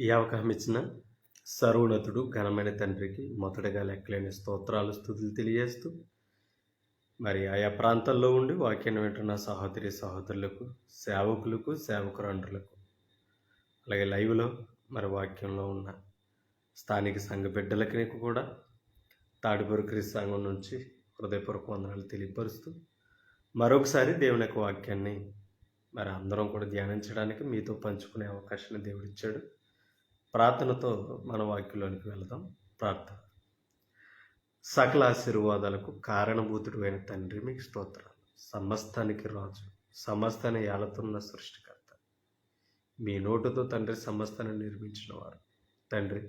ఈ అవకాశం ఇచ్చిన సర్వోన్నతుడు ఘనమైన తండ్రికి మొదటగా లెక్కలేని స్తోత్రాలు స్తుతులు తెలియజేస్తూ మరి ఆయా ప్రాంతాల్లో ఉండి వాక్యాన్ని వింటున్న సహోదరి సహోదరులకు సేవకులకు సేవకురాండ్రులకు అలాగే లైవ్లో మరి వాక్యంలో ఉన్న స్థానిక సంఘ బిడ్డలకి కూడా తాడిపూర్ క్రీస్తు సంఘం నుంచి హృదయపూర్వక వందనాలు తెలియపరుస్తూ మరొకసారి దేవుని యొక్క వాక్యాన్ని మరి అందరం కూడా ధ్యానించడానికి మీతో పంచుకునే అవకాశాన్ని దేవుడిచ్చాడు. ప్రార్థనతో మన వాక్యంలోనికి వెళదాం. ప్రార్థన. సకల ఆశీర్వాదాలకు కారణభూతుడు అయిన తండ్రి, మీకు స్తోత్రాలు. సమస్తానికి రాజు, సమస్తాన్ని ఏలుతున్న సృష్టికర్త, మీ నోటుతో తండ్రి సమస్తాన్ని నిర్మించిన వారు. తండ్రి,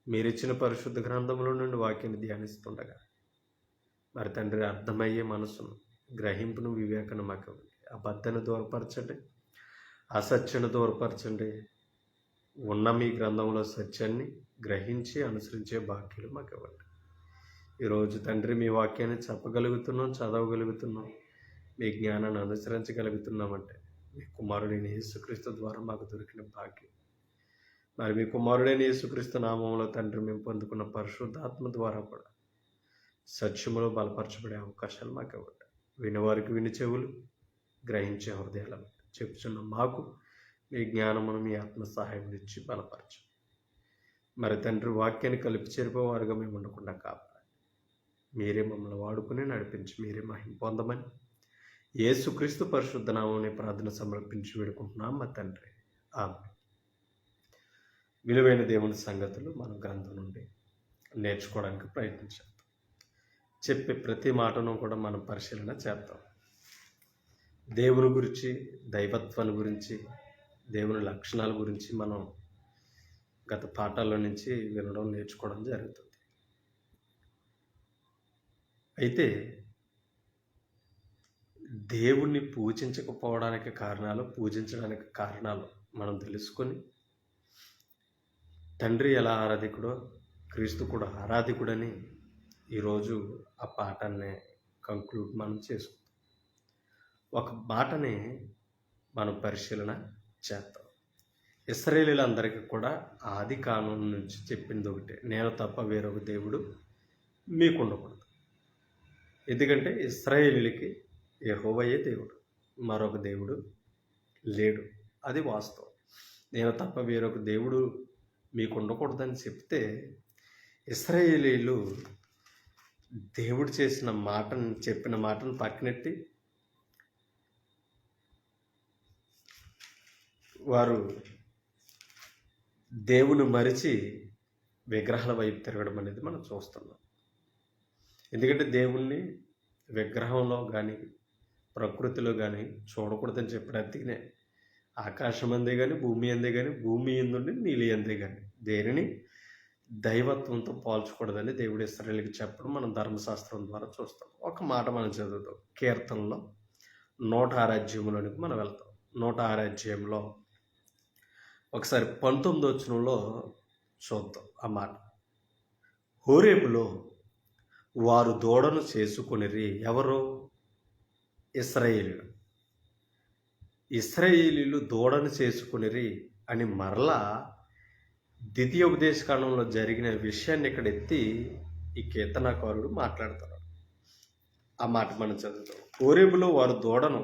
మీరిచ్చిన పరిశుద్ధ గ్రంథంలో నుండి వాక్యాన్ని ధ్యానిస్తుండగా మరి తండ్రి అర్థమయ్యే మనసును, గ్రహింపును, వివేకను మాకు ఇవ్వండి. అబద్ధాన్ని దూరపరచండి, అసత్యను దూరపరచండి. ఉన్న మీ గ్రంథంలో సత్యాన్ని గ్రహించి అనుసరించే భాగ్యులు మాకు ఇవ్వండి. ఈరోజు తండ్రి మీ వాక్యాన్ని చెప్పగలుగుతున్నాం, చదవగలుగుతున్నాం, మీ జ్ఞానాన్ని అనుసరించగలుగుతున్నామంటే మీ కుమారుడైన యేసుక్రీస్తు ద్వారా మాకు దొరికిన భాగ్యం. మరి మీ కుమారుడైన యేసుక్రీస్తు నామంలో తండ్రి మేము పొందుకున్న పరిశుద్ధాత్మ ద్వారా కూడా సత్యములో బలపరచబడే అవకాశాలు మాకు ఇవ్వండి. వినేవారికి విని చెవులు, గ్రహించే హృదయాలను చెప్పుచున్న మాకు మీ జ్ఞానమును, మీ ఆత్మ సహాయం ఇచ్చి బలపరచు. మరి తండ్రి వాక్యాన్ని కలిపి చేరిపోవారుగా మేము ఉండకుండా కాపాడు. మీరే మమ్మల్ని వాడుకుని నడిపించి మీరే మహిమ పొందమని యేసుక్రీస్తు పరిశుద్ధ నామమున ప్రార్థన సమర్పించి వేడుకుంటున్నాం మా తండ్రి. ఆమేన్. విలువైన దేవుని సంగతులు మనం గ్రంథం నుండి నేర్చుకోవడానికి ప్రయత్నించాం. చెప్పే ప్రతి మాటను కూడా మనం పరిశీలన చేద్దాం. దేవుని గురించి, దైవత్వాన్ని గురించి, దేవుని లక్షణాల గురించి మనం గత పాఠాల్లో నుంచి వినడం, నేర్చుకోవడం జరుగుతుంది. అయితే దేవుణ్ణి పూజించకపోవడానికి కారణాలు, పూజించడానికి కారణాలు మనం తెలుసుకొని తండ్రి ఎలా ఆరాధికుడో క్రీస్తు కూడా ఆరాధికుడని ఈరోజు ఆ పాఠాన్ని కంక్లూడ్ మనం చేసుకుంటాం. ఒక మాటని మనం పరిశీలన చేద్దాం. ఇశ్రాయేలీయులందరికీ కూడా ఆది కానూను నుంచి చెప్పింది ఒకటే, నేను తప్ప వేరొక దేవుడు మీకు ఉండకూడదు. ఎందుకంటే ఇశ్రాయేలీయులకి యెహోవాయే దేవుడు, మరొక దేవుడు లేడు. అది వాస్తవం. నేను తప్ప వేరొక దేవుడు మీకు ఉండకూడదని చెప్తే ఇశ్రాయేలీయులు దేవుడు చేసిన మాటను, చెప్పిన మాటను పక్కనెట్టి వారు దేవుని మరిచి విగ్రహాల వైపు తిరగడం అనేది మనం చూస్తున్నాం. ఎందుకంటే దేవుణ్ణి విగ్రహంలో కానీ ప్రకృతిలో కానీ చూడకూడదని చెప్పిన అతికినే ఆకాశం అందే కానీ భూమి అందే కానీ భూమి ఎందుండి నీలి అందే కానీ దేనిని దైవత్వంతో పోల్చకూడదని దేవుడు ఇశ్రాయేలుకి చెప్పడం మనం ధర్మశాస్త్రం ద్వారా చూస్తాం. ఒక మాట మనం చదువుతాం. కీర్తనలో 106 అధ్యాయంలోనికి మనం వెళ్తాం. 106 అధ్యాయంలో ఒకసారి 19వ వచనంలో చూద్దాం ఆ మాట. హోరేబులో వారు దూడను చేసుకొనిరి. ఎవరు? ఇశ్రాయేలీయులు. ఇశ్రాయేలీయులు దూడను చేసుకొనిరి అని మరలా ద్వితీయోపదేశకాండంలో జరిగిన విషయాన్ని ఇక్కడ ఎత్తి ఈ కీర్తనాకారుడు మాట్లాడుతున్నాడు. ఆ మాట మనం చదువుతాం. హోరేబులో వారు దూడను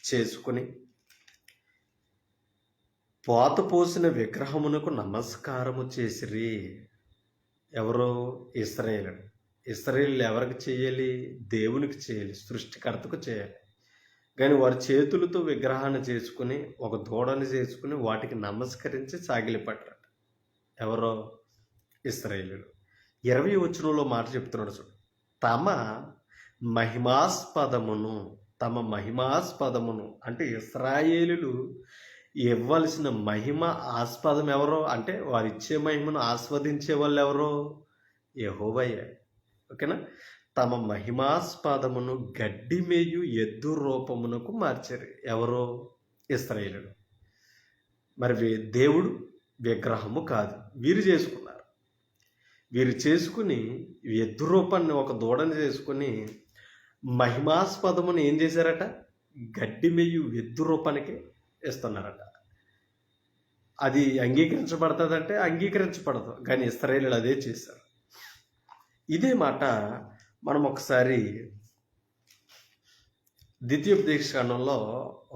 చేసుకుని పోత పోసిన విగ్రహమునకు నమస్కారము చేసిరి. ఎవరో? ఇశ్రాయేలీయులు. ఇశ్రాయేలీయులు ఎవరికి చేయాలి? దేవునికి చేయాలి, సృష్టికర్తకు చేయాలి. కానీ వారి చేతులతో విగ్రహాన్ని చేసుకుని, ఒక దూడని చేసుకుని వాటికి నమస్కరించి సాగిలిపడ్డారు. ఎవరో? ఇశ్రాయేలీయులు. 20వ వచనంలో మాట చెప్తున్నాడు చూడు. తమ మహిమాస్పదమును అంటే ఇశ్రాయేలీయులు ఇవ్వాల్సిన మహిమ ఆస్పదం ఎవరో అంటే వారు ఇచ్చే మహిమను ఆస్వాదించే వాళ్ళు ఎవరో? యెహోవాయే. ఓకేనా? తమ మహిమాస్పదమును గడ్డి మేయు ఎద్దు రూపమునకు మార్చారు. ఎవరో? ఇశ్రాయేలీయులు. మరి దేవుడు విగ్రహము కాదు, వీరు చేసుకున్నారు. వీరు చేసుకుని ఎద్దు రూపాన్ని, ఒక దూడని చేసుకుని మహిమాస్పదమును ఏం చేశారట? గడ్డి మేయు ఎద్దు రూపానికి ఇస్తున్నారట. అది అంగీకరించబడుతుందంటే అంగీకరించబడదు, కానీ ఇశ్రాయేలీయులు అదే చేశారు. ఇదే మాట మనం ఒకసారి ద్వితీయోపదేశకాండంలో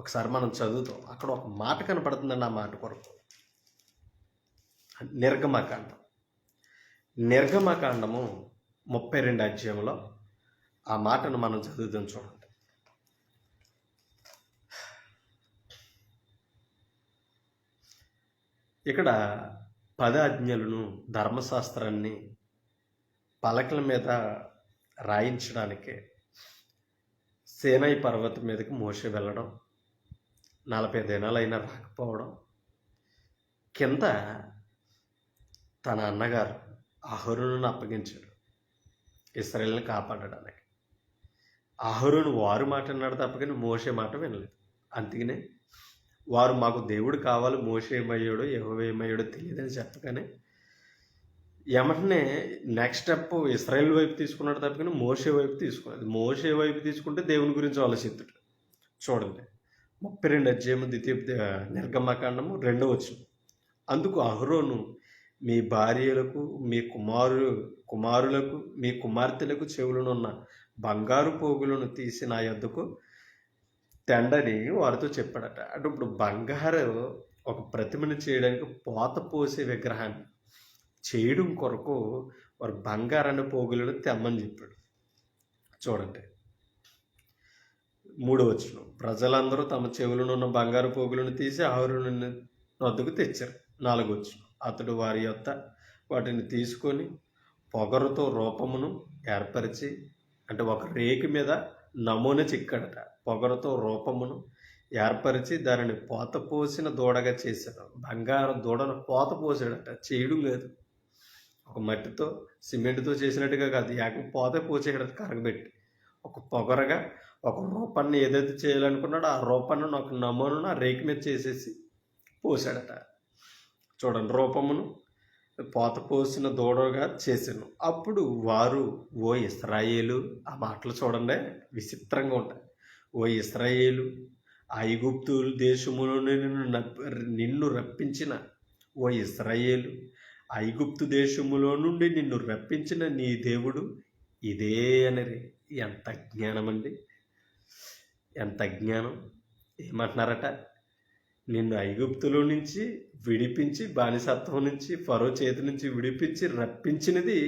ఒకసారి మనం చదువుతాం. అక్కడ ఒక మాట కనపడుతుందండి. ఆ మాట కొరకు నిర్గమకాండము 32 అధ్యాయంలో ఆ మాటను మనం చదువుతాం. చూడండి. ఇక్కడ 10 ఆజ్ఞలను, ధర్మశాస్త్రాన్ని పలకల మీద రాయించడానికి సేనాయి పర్వతం మీదకి మోషే వెళ్ళడం, 40 దినాలైనా రాకపోవడం, కింద తన అన్నగారు అహరోనును అప్పగించాడు ఇశ్రాయేలుని కాపాడడానికి. అహరోను వారు మాట విన్నాడు తప్ప కానీ మోషే మాట వినలేదు. అందుకనే వారు మాకు దేవుడు కావాలి, మోషే ఏమయ్యాడో యెహోవా ఏమయ్యాడో తెలియదని చెప్పగానే వెంటనే నెక్స్ట్ స్టెప్ ఇశ్రాయేల్ వైపు తీసుకున్నాడు తప్ప కానీ మోషే వైపు తీసుకున్నది. మోషే వైపు తీసుకుంటే దేవుని గురించి ఆలోచిస్తాడు. చూడండి, 32 అధ్యాయము నిర్గమకాండము 2వ వచనం. అందుకు అహరోను మీ భార్యలకు, మీ కుమారులకు, మీ కుమార్తెలకు చెవులనున్న బంగారు పోగులను తీసి నా యొద్దకు తెండని వారితో చెప్పాడట. అంటే ఇప్పుడు బంగారు ఒక ప్రతిమను చేయడానికి పోత పోసే విగ్రహాన్ని చేయడం కొరకు వారు బంగారాన్ని పోగులను తెమ్మని చెప్పాడు. చూడండి, 3వ వచనం. ప్రజలందరూ తమ చెవులను ఉన్న బంగారు పోగులను తీసి అహరోను వద్దకు తెచ్చారు. 4వ వచనం. అతడు వారి యొద్ద వాటిని తీసుకొని పొగరుతో రూపమును ఏర్పరిచి, అంటే ఒక రేకు మీద నమూనా చిక్కడట. పొగరుతో రూపమును ఏర్పరిచి దానిని పోత పోసిన దూడగా చేశాడు. బంగారు దూడను పోత పోసాడట, చేయడం లేదు. ఒక మట్టితో సిమెంట్తో చేసినట్టుగా కాదు, ఏకం పోత పోసేయడట కరగబెట్టి. ఒక పొగరగా ఒక రూపాన్ని ఏదైతే చేయాలనుకున్నాడో ఆ రూపాన్ని ఒక నమూనాను ఆ రేకు మీద చేసేసి పోసాడట. చూడండి, రూపమును పోత పోసిన దూడగా చేశాను. అప్పుడు వారు, ఓ ఇశ్రాయేలు, ఆ మాటలు చూడండి విచిత్రంగా ఉంటాయి. ఓ ఇశ్రాయేలు, ఐగుప్తు దేశములో నిన్ను రప్పించిన ఓ ఇశ్రాయేలు, ఐగుప్తు దేశములో నుండి నిన్ను రప్పించిన నీ దేవుడు ఇదే అనరి. ఎంత జ్ఞానం అండి, ఎంత జ్ఞానం. ఏమంటున్నారట? నిన్ను ఐగుప్తులో నుంచి విడిపించి, బానిసత్వం నుంచి, ఫరో చేతి నుంచి విడిపించి రప్పించినది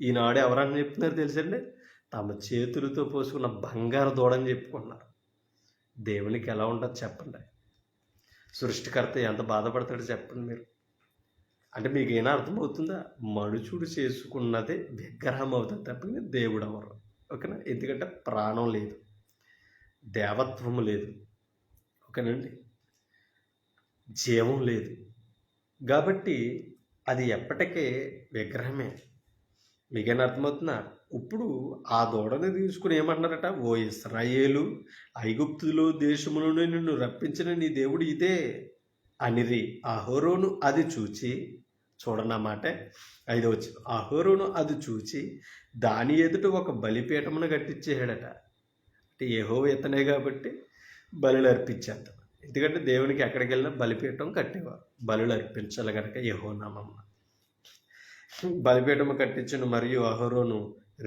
ఈనాడు ఎవరని చెప్తున్నారు తెలుసండి? తమ చేతులతో పోసుకున్న బంగారు దూడని చెప్పుకున్నారు. దేవునికి ఎలా ఉంటుంది చెప్పండి? సృష్టికర్త ఎంత బాధపడతాడో చెప్పండి మీరు. అంటే మీకు ఏమైనా అర్థమవుతుందా? మనుషుడు చేసుకున్నదే విగ్రహం అవుతుంది తప్ప దేవుడు అవరు. ఓకేనా? ఎందుకంటే ప్రాణం లేదు, దేవత్వము లేదు, ఓకేనండి, జీవం లేదు. కాబట్టి అది ఎప్పటికే విగ్రహమే. మీకేనా అర్థమవుతుందా? ఇప్పుడు ఆ దూడని తీసుకుని ఏమంటున్నారట? ఓ ఇశ్రాయేలు, ఐగుప్తులో దేశములోనే నిన్ను రప్పించిన నీ దేవుడు ఇదే అనిరి. అహరోను అది చూచి, చూడన్నమాట 5వ వచనం. అహరోను అది చూచి దాని ఎదుట ఒక బలిపీఠమును కట్టించేసాడట. అంటే యెహోవా ఇతనే కాబట్టి బలులు అర్పించేద్దాం. ఎందుకంటే దేవునికి ఎక్కడికి వెళ్ళినా బలిపీఠం కట్టేవారు, బలులు అర్పించాలి కనుక యెహోవా నామమున. బలిపీఠము కట్టించిన మరియు అహరోను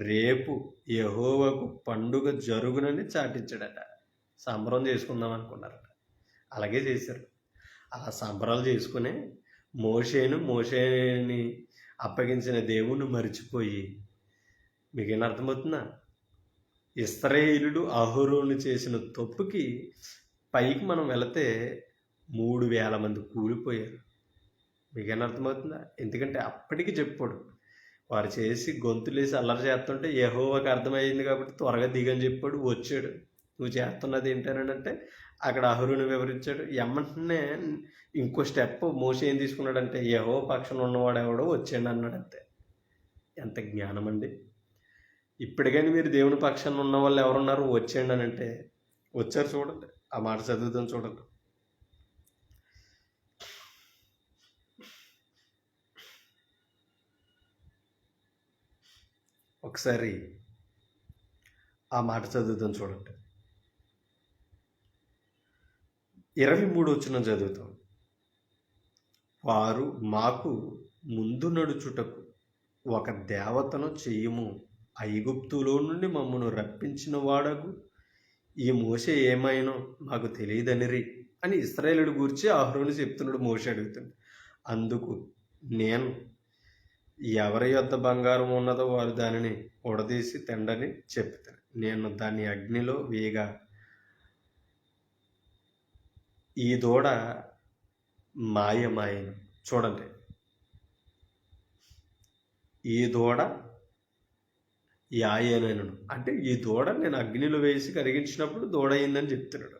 రేపు యెహోవాకు పండుగ జరుగునని చాటించాడట. సంబరం చేసుకుందాం అనుకున్నారట. అలాగే చేశారు. అలా సంబరాలు చేసుకునే మోషేని అప్పగించిన దేవుణ్ణి మరిచిపోయి, మీకేం అర్థమవుతుందా? ఇశ్రాయేలులు అహరోను చేసిన తప్పుకి పైకి మనం వెళితే 3,000 మంది కూలిపోయారు. మీకేం అర్థమవుతుందా? ఎందుకంటే అప్పటికి చెప్పాడు, వారు చేసి గొంతులేసి అల్లరి చేస్తుంటే యెహోవాకి అర్థమైంది కాబట్టి త్వరగా దిగని చెప్పాడు. వచ్చాడు, నువ్వు చేస్తున్నది ఏంటనంటే అక్కడ అహరోను వివరించాడు. ఎమ్మంటనే ఇంకో స్టెప్ మోషే ఏం తీసుకున్నాడంటే యెహోవా పక్షాన ఉన్నవాడు ఎవడో వచ్చాడు అన్నాడు. అంతే. ఎంత జ్ఞానం అండి! ఇప్పటికైనా మీరు దేవుని పక్షాన ఉన్న వాళ్ళు ఎవరున్నారు వచ్చేయండి అని అంటే వచ్చారు. చూడండి, ఆ మాట చదువుతాం చూడండి. ఒకసారి ఆ మాట చదువుతాం చూడండి. 23వ వచనం చదువుతాం. వారు మాకు ముందు నడుచుటకు ఒక దేవతను చెయ్యము, ఐగుప్తులో నుండి మమ్మను రప్పించిన వాడకు ఈ మోషే ఏమైనో మాకు తెలియదనిరి అని ఇశ్రాయేలుడి గురించి అహరోను చెప్తున్నాడు. మోషే అడుగుతుంది. అందుకు నేను, ఎవరి యొద్ద బంగారం ఉన్నదో వారు దానిని ఉడదీసి తిండని చెప్తాను. నేను దాన్ని అగ్నిలో వేయగా ఈ దూడ మాయమాయను. చూడండి, ఈ దూడ యాయనను అంటే ఈ దూడ నేను అగ్నిలో వేసి కరిగించినప్పుడు దూడ అయిందని చెప్తున్నాడు.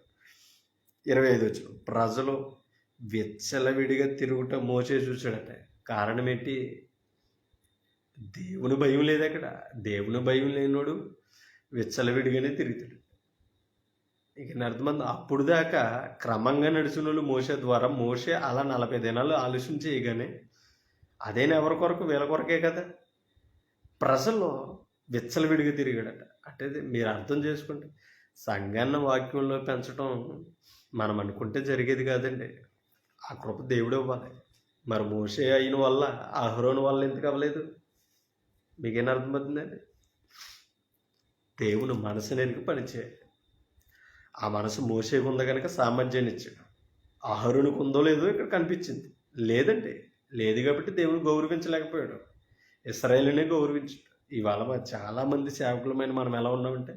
25 వచ్చిన ప్రజలు విచ్చలవిడిగా తిరుగుట మోసే చూశాడట. కారణం ఏంటి? దేవుని భయం లేదు అక్కడ. దేవుని భయం లేనోడు విచ్చలవిడిగానే తిరుగుతాడు. ఇక అర్థమంది. అప్పుడు దాకా క్రమంగా నడిచిన వాళ్ళు మోసే ద్వారా, మోసే అలా 40 దినాలు ఆలోచన చేయగానే అదేనా ఎవరి కొరకు? వీళ్ళ కొరకే కదా. ప్రజల్లో విచ్చలవిడిగా తిరిగాడట. అంటే మీరు అర్థం చేసుకోండి, సంఘాన్ని వాక్యంలో పెంచడం మనం అనుకుంటే జరిగేది కాదండి. ఆ కృప దేవుడు ఇవ్వాలి. మరి మోసే అయిన వల్ల, అహరోను వల్ల ఎందుకు అవ్వలేదు? మీకేం అర్థమవుతుందండి? దేవుని మనసుని ఎరిగి పనిచేయాలి. ఆ మనసు మోసేకు ఉంది కనుక సామర్థ్యాన్ని ఇచ్చాడు. అహరోనుకు ఉందో లేదో ఇక్కడ కనిపించింది. లేదండి, లేదు కాబట్టి దేవుని గౌరవించలేకపోయాడు. ఇశ్రాయేలునే గౌరవించాడు. ఇవాళ చాలామంది సేవకులమైన మనం ఎలా ఉన్నామంటే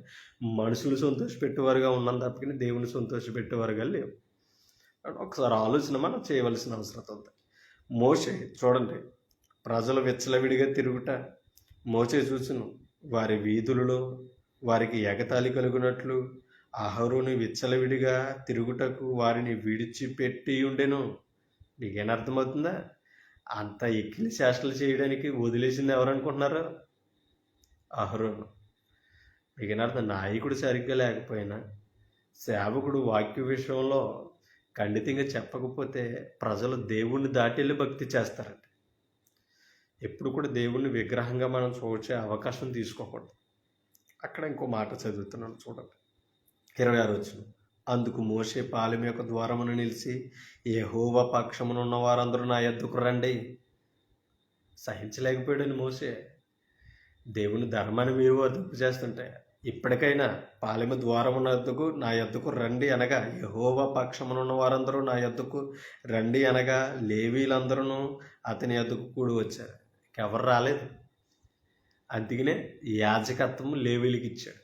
మనుషులు సంతోషపెట్టేవారుగా ఉన్నాం తప్పకని దేవుని సంతోషపెట్టేవారుగా లేవు. ఒకసారి ఆలోచన మనం చేయవలసిన అవసరం ఉంది. మోషే చూడండి, ప్రజలు విచ్చలవిడిగా తిరుగుట మోషే చూసును. వారి వీధులలో వారికి ఎగతాళి కలుగునట్లు అహరోను విచ్చలవిడిగా తిరుగుటకు వారిని విడిచిపెట్టి ఉండెను. మీకేం అర్థమవుతుందా? అంత ఎక్కిలి చేష్టలు చేయడానికి వదిలేసింది ఎవరనుకుంటున్నారు? అహరోను. మీకేం అర్థం? నాయకుడు సరిగ్గా లేకపోయినా, సేవకుడు వాక్య విషయంలో ఖండితంగా చెప్పకపోతే ప్రజలు దేవుణ్ణి దాటెళ్ళి భక్తి చేస్తారండి. ఎప్పుడు కూడా దేవుణ్ణి విగ్రహంగా మనం చూసే అవకాశం తీసుకోకూడదు. అక్కడ ఇంకో మాట చదువుతున్నాను చూడండి, 26 వచ్చిన. అందుకు మోషే పాలెం యొక్క ద్వారమును నిలిచి, యెహోవా పక్షమునున్న వారందరూ నా యొద్దకు రండి. సహించలేకపోయాడని మోషే. దేవుని ధర్మాన్ని మీరు అదుపు చేస్తుంటే, ఇప్పటికైనా పాలెము ద్వారమున యొద్దకు నా యొద్దకు రండి అనగా, యెహోవా పక్షమునున్న వారందరూ నా యొద్దకు రండి అనగా లేవీలందరూ అతని యొద్దకు కూడి వచ్చారు. ఎవరు రాలేదు. అందుకనే యాజకత్వం లేవీలకి ఇచ్చాడు.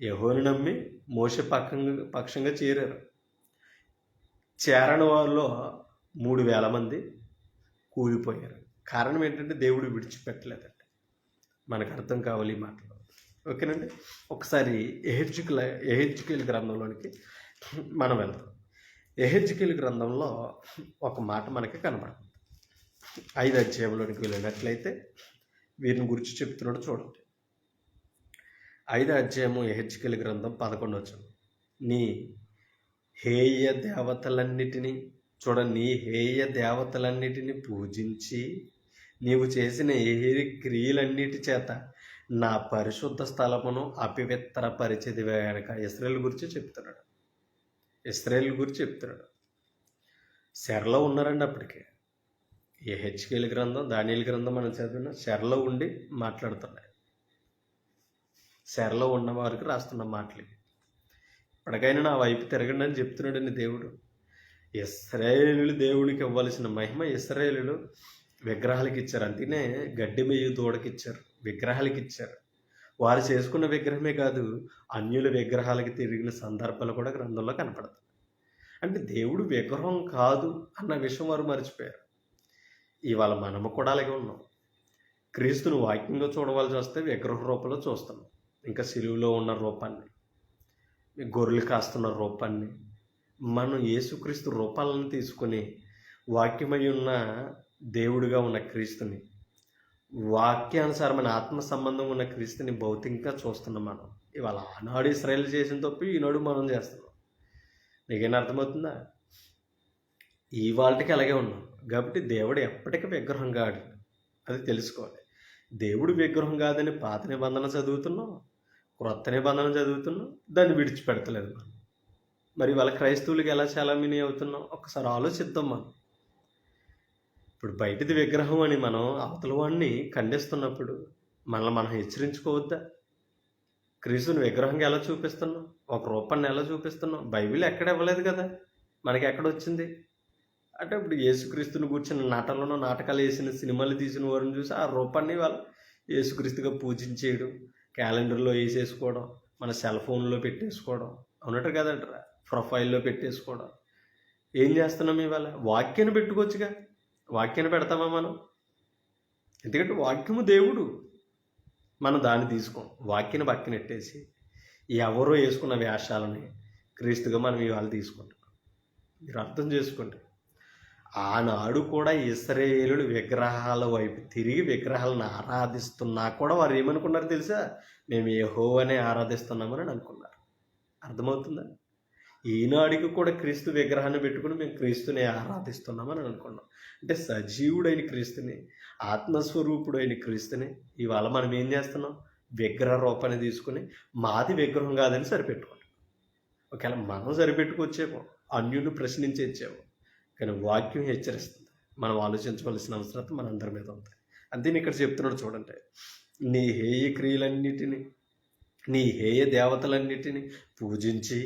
యెహోవాను నమ్మి మోషే పక్షంగా చేరారు. చేరని వారిలో 3,000 మంది కూలిపోయారు. కారణం ఏంటంటే దేవుడు విడిచిపెట్టలేదండి. మనకు అర్థం కావాలి ఈ మాటలు. ఓకేనండి. ఒకసారి ఎహెజ్కేలు గ్రంథంలోనికి మనం వెళ్తాం. ఎహెజ్కేలు గ్రంథంలో ఒక మాట మనకి కనబడుతుంది. 5 అధ్యాయంలోనికి వెళ్ళినట్లయితే వీరిని గురించి చెప్తున్నాడు చూడండి. 5 అధ్యాయము ఎహెజ్కేలు గ్రంథం 11 వచనం. నీ హేయ దేవతలన్నిటినీ నీ హేయ దేవతలన్నిటినీ పూజించి నీవు చేసిన ఏ క్రియలన్నిటి చేత నా పరిశుద్ధ స్థలమును అపవిత్రపరిచేదివే కనుక ఇశ్రాయేలు గురించి చెప్తున్నాడు. ఇశ్రాయేలు గురించి చెప్తున్నాడు. చెరలో ఉన్నారండి అప్పటికే. ఎహెజ్కేలు గ్రంథం, దానియేలు గ్రంథం మనం చదివిన చెరలో ఉండి మాట్లాడుతున్నాయి. చెరలో ఉన్న వారికి రాస్తున్న మాటలు. ఇప్పటికైనా నా వైపు తిరగండి అని చెప్తున్నాడండి దేవుడు. ఇశ్రాయేలు దేవుడికి ఇవ్వాల్సిన మహిమ ఇశ్రాయేలు విగ్రహాలకి ఇచ్చారు. అందుకనే గడ్డి మెయ్యి దూడకి ఇచ్చారు, విగ్రహాలకి ఇచ్చారు. వారు చేసుకున్న విగ్రహమే కాదు, అన్యుల విగ్రహాలకి తిరిగిన సందర్భాలు కూడా గ్రంథంలో కనపడతాయి. అంటే దేవుడు విగ్రహం కాదు అన్న విషయం వారు మర్చిపోయారు. ఇవాళ మనము కూడా అలాగే ఉన్నాం. క్రీస్తును వాక్యంగా చూడవలసి వస్తే విగ్రహ రూపంలో చూస్తున్నాం. ఇంకా సిలువలో ఉన్న రూపాన్ని, గొర్రెలు కాస్తున్న రూపాన్ని, మనం యేసుక్రీస్తు రూపాలను తీసుకొని వాక్యమై ఉన్న దేవుడిగా ఉన్న క్రీస్తుని, వాక్యానుసారమైన ఆత్మ సంబంధం ఉన్న క్రీస్తుని భౌతికంగా చూస్తున్నాం మనం. ఇవాళ ఆనాడు ఇశ్రాయేలు చేసిన తప్పు ఈనాడు మనం చేస్తున్నాం. నీకేం అర్థమవుతుందా? ఇవాళకి అలాగే ఉన్నాం. కాబట్టి దేవుడు ఎప్పటికీ విగ్రహం కాడు, అది తెలుసుకోవాలి. దేవుడు విగ్రహం కాదని పాత నిబంధన చదువుతున్నాం, క్రొత్త నిబంధన చదువుతున్నాం, దాన్ని విడిచిపెడతలేదు మనం. మరి వాళ్ళ క్రైస్తవులకి ఎలా చాలామిని అవుతున్నాం? ఒకసారి ఆలోచిద్దాం మనం. ఇప్పుడు బయటిది విగ్రహం అని మనం అవతల వాడిని ఖండిస్తున్నప్పుడు మనల్ని మనం హెచ్చరించుకోవద్దా? క్రీస్తుని విగ్రహంగా ఎలా చూపిస్తున్నాం? ఒక రూపాన్ని ఎలా చూపిస్తున్నాం? బైబిల్ ఎక్కడ ఇవ్వలేదు కదా, మనకి ఎక్కడొచ్చింది? అంటే ఇప్పుడు యేసుక్రీస్తుని కూర్చుని నటనలో నాటకాలు వేసిన సినిమాలు తీసిన వారిని చూసి ఆ రూపాన్ని వాళ్ళు యేసుక్రీస్తుగా పూజించేయడం, క్యాలెండర్లో వేసేసుకోవడం, మన సెల్ ఫోన్లో పెట్టేసుకోవడం, అవునట్టు కదంటారా, ప్రొఫైల్లో పెట్టేసుకోవడం. ఏం చేస్తున్నాం ఇవాళ? వాక్యాన్ని పెట్టుకోవచ్చుగా. వాక్యాన్ని పెడతామా మనం? ఎందుకంటే వాక్యము దేవుడు. మనం దాన్ని తీసుకోం. వాక్యాన్ని పక్కనెట్టేసి ఎవరో వేసుకున్న వేషాలని క్రీస్తుగా మనం ఇవాళ తీసుకుంటాం. మీరు అర్థం చేసుకోండి. ఆనాడు కూడా ఇశ్రాయేలులు విగ్రహాల వైపు తిరిగి విగ్రహాలను ఆరాధిస్తున్నా కూడా వారు ఏమనుకున్నారు తెలుసా? మేము యెహోవానే ఆరాధిస్తున్నామని అనుకున్నారు. అర్థమవుతుందా? ఈనాడికి కూడా క్రీస్తు విగ్రహాన్ని పెట్టుకుని మేము క్రీస్తుని ఆరాధిస్తున్నామని అనుకున్నాం. అంటే సజీవుడైన క్రీస్తుని, ఆత్మస్వరూపుడైన క్రీస్తుని ఇవాళ మనం ఏం చేస్తున్నాం? విగ్రహ రూపాన్ని తీసుకుని మాది విగ్రహం కాదని సరిపెట్టుకుంటాం. ఒకవేళ మనం సరిపెట్టుకొచ్చేమో, అన్యుని ప్రశ్నించేచ్చేమో, కానీ వాక్యం హెచ్చరిస్తుంది. మనం ఆలోచించవలసిన అవసరం మనందరి మీద ఉంది. అంతే ఇక్కడ చెప్తున్నాడు చూడండి. నీ హేయ క్రియలన్నిటినీ, నీ హేయ దేవతలన్నిటినీ పూజించి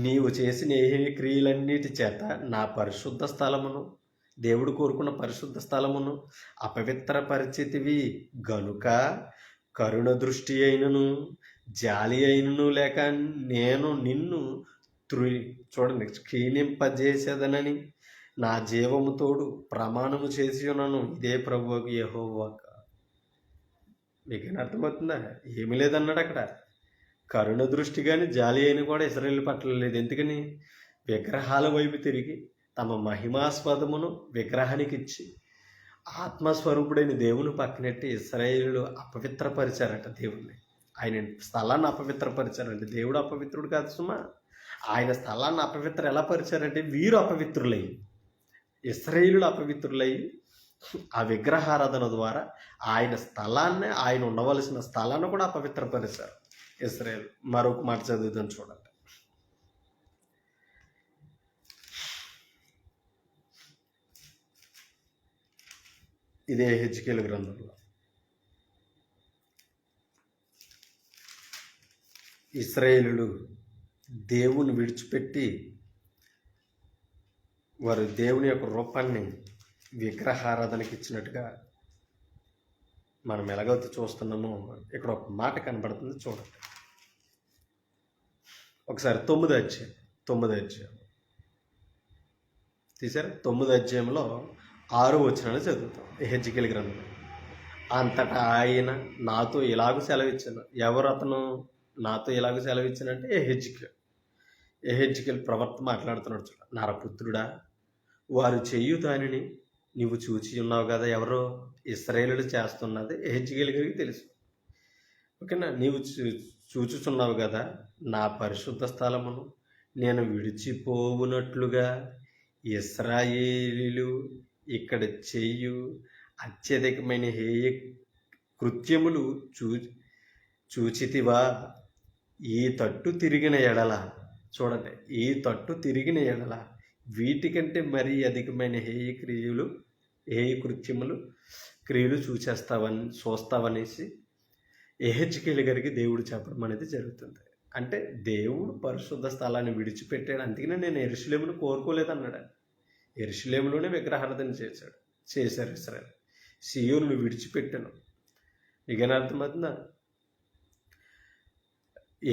నీవు చేసిన హేయ క్రియలన్నిటి చేత నా పరిశుద్ధ స్థలమును, దేవుడు కోరుకున్న పరిశుద్ధ స్థలమును అపవిత్రపరిచితివి గనుక కరుణ దృష్టి అయినను జాలి అయినను లేక నేను నిన్ను చూడండి క్షీణింపజేసేదనని నా జీవము తోడు ప్రమాణము చేసి ఉన్నాను. ఇదే ప్రభువుకి యెహోవా. మీకేం అర్థమవుతుందా? ఏమీ లేదన్నాడు అక్కడ. కరుణ దృష్టి కానీ జాలి అయిన కూడా ఇశ్రాయేలు పట్ల లేదు. ఎందుకని? విగ్రహాల వైపు తిరిగి తమ మహిమాస్పదమును విగ్రహానికి ఇచ్చి ఆత్మస్వరూపుడైన దేవుని పక్కనెట్టి ఇశ్రాయేలు అపవిత్రపరిచారట దేవుణ్ణి. ఆయన స్థలాన్ని అపవిత్రపరిచారంటే దేవుడు అపవిత్రుడు కాదు సుమా. ఆయన స్థలాన్ని ఎలా పరిచారంటే వీరు అపవిత్రులై, ఇశ్రాయేలులు అపవిత్రులై ఆ విగ్రహారాధన ద్వారా ఆయన స్థలాన్ని, ఆయన ఉండవలసిన స్థలాన్ని కూడా అపవిత్రపరిచారు ఇశ్రాయేలు. మరొక మాట చదువుతాను చూడండి. ఇదే హెజ్కేలు గ్రంథంలో ఇశ్రాయేలులు దేవుని విడిచిపెట్టి వారు దేవుని యొక్క రూపాన్ని విగ్రహారాధనకి ఇచ్చినట్టుగా మనం ఎలాగైతే చూస్తున్నామో ఇక్కడ ఒక మాట కనబడుతుంది చూడండి. ఒకసారి 9వ అధ్యాయం తీసారా? 9వ అధ్యాయంలో 6వ వచనాన్ని చదువుతాం హెజ్కేలు గ్రంథం. అంతటా ఆయన నాతో ఇలాగ సెలవిచ్చాను. ఎవరు అతను నాతో ఇలాగ సెలవిచ్చానంటే ఎహెజ్కేలు ప్రవర్త మాట్లాడుతున్నాడు చూడ. నరపుత్రుడా, వారు చేయు దానిని నువ్వు చూచి ఉన్నావు కదా. ఎవరో ఇశ్రాయేలులు చేస్తున్నది ఎహెజ్కేలు గారికి తెలుసు. ఓకేనా? నీవు చూచుచున్నావు కదా నా పరిశుద్ధ స్థలమును నేను విడిచిపోవునట్లుగా ఇశ్రాయేలీలు ఇక్కడ చేయు అత్యధికమైన హేయ కృత్యములు చూచితివా. ఈ తట్టు తిరిగిన ఎడల, చూడండి, ఈ తట్టు తిరిగిన ఎడల వీటికంటే మరీ అధికమైన హేయ కృత్యములు క్రియలు చూస్తావనేసి ఎహెజ్కేలు గారికి దేవుడు చెప్పడం అనేది జరుగుతుంది. అంటే దేవుడు పరిశుద్ధ స్థలాన్ని విడిచిపెట్టాడు. అందుకనే నేను యెరూషలేమును కోరుకోలేదన్నాడు. యెరూషలేములోనే విగ్రహారాధన చేశారు ఇశ్రాయేలు. సీయోనును విడిచిపెట్టాను. ఇక అర్థమవుతుందా?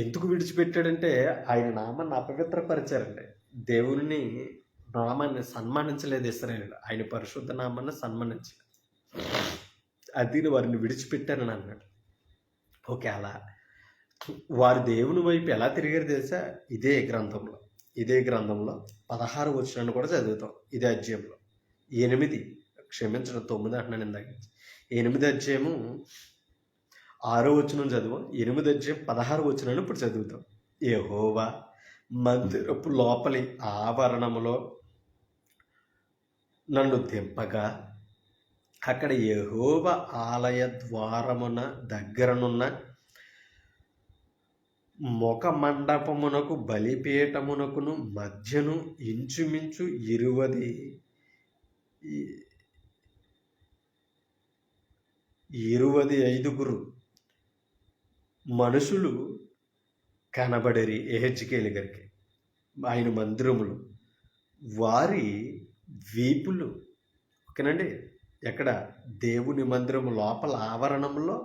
ఎందుకు విడిచిపెట్టాడంటే ఆయన నామాన్ని అపవిత్రపరిచారండి. దేవుని నామాన్ని సన్మానించలేదు ఇశ్రాయేలు. ఆయన పరిశుద్ధ నామాన్ని సన్మానించలేదు. అది వారిని విడిచిపెట్టానని అన్నాడు. ఓకే, అలా వారు దేవుని వైపు ఎలా తిరిగారు తెలుసా? ఇదే గ్రంథంలో 16వ వచనాన్ని కూడా చదువుతాం. ఇదే అధ్యాయంలో 9 అంటున్నాను ఇందాక. 8వ అధ్యాయము 6వ వచనం చదువు. 8వ అధ్యాయం 16వ వచనాన్ని ఇప్పుడు చదువుతాం. యెహోవా మందిరపు లోపలి ఆవరణములో నన్ను దింపగా అక్కడ యెహోవా ఆలయ ద్వారమున దగ్గరనున్న ముఖ మండపమునకు బలిపీఠమునకును మధ్యను ఇంచుమించు 25 మనుషులు కనబడేరి ఎహెచ్కేలు గారికి ఆయన మందిరములు, వారి వీపులు. ఓకేనండి, ఎక్కడ? దేవుని మందిరము లోపల ఆవరణంలో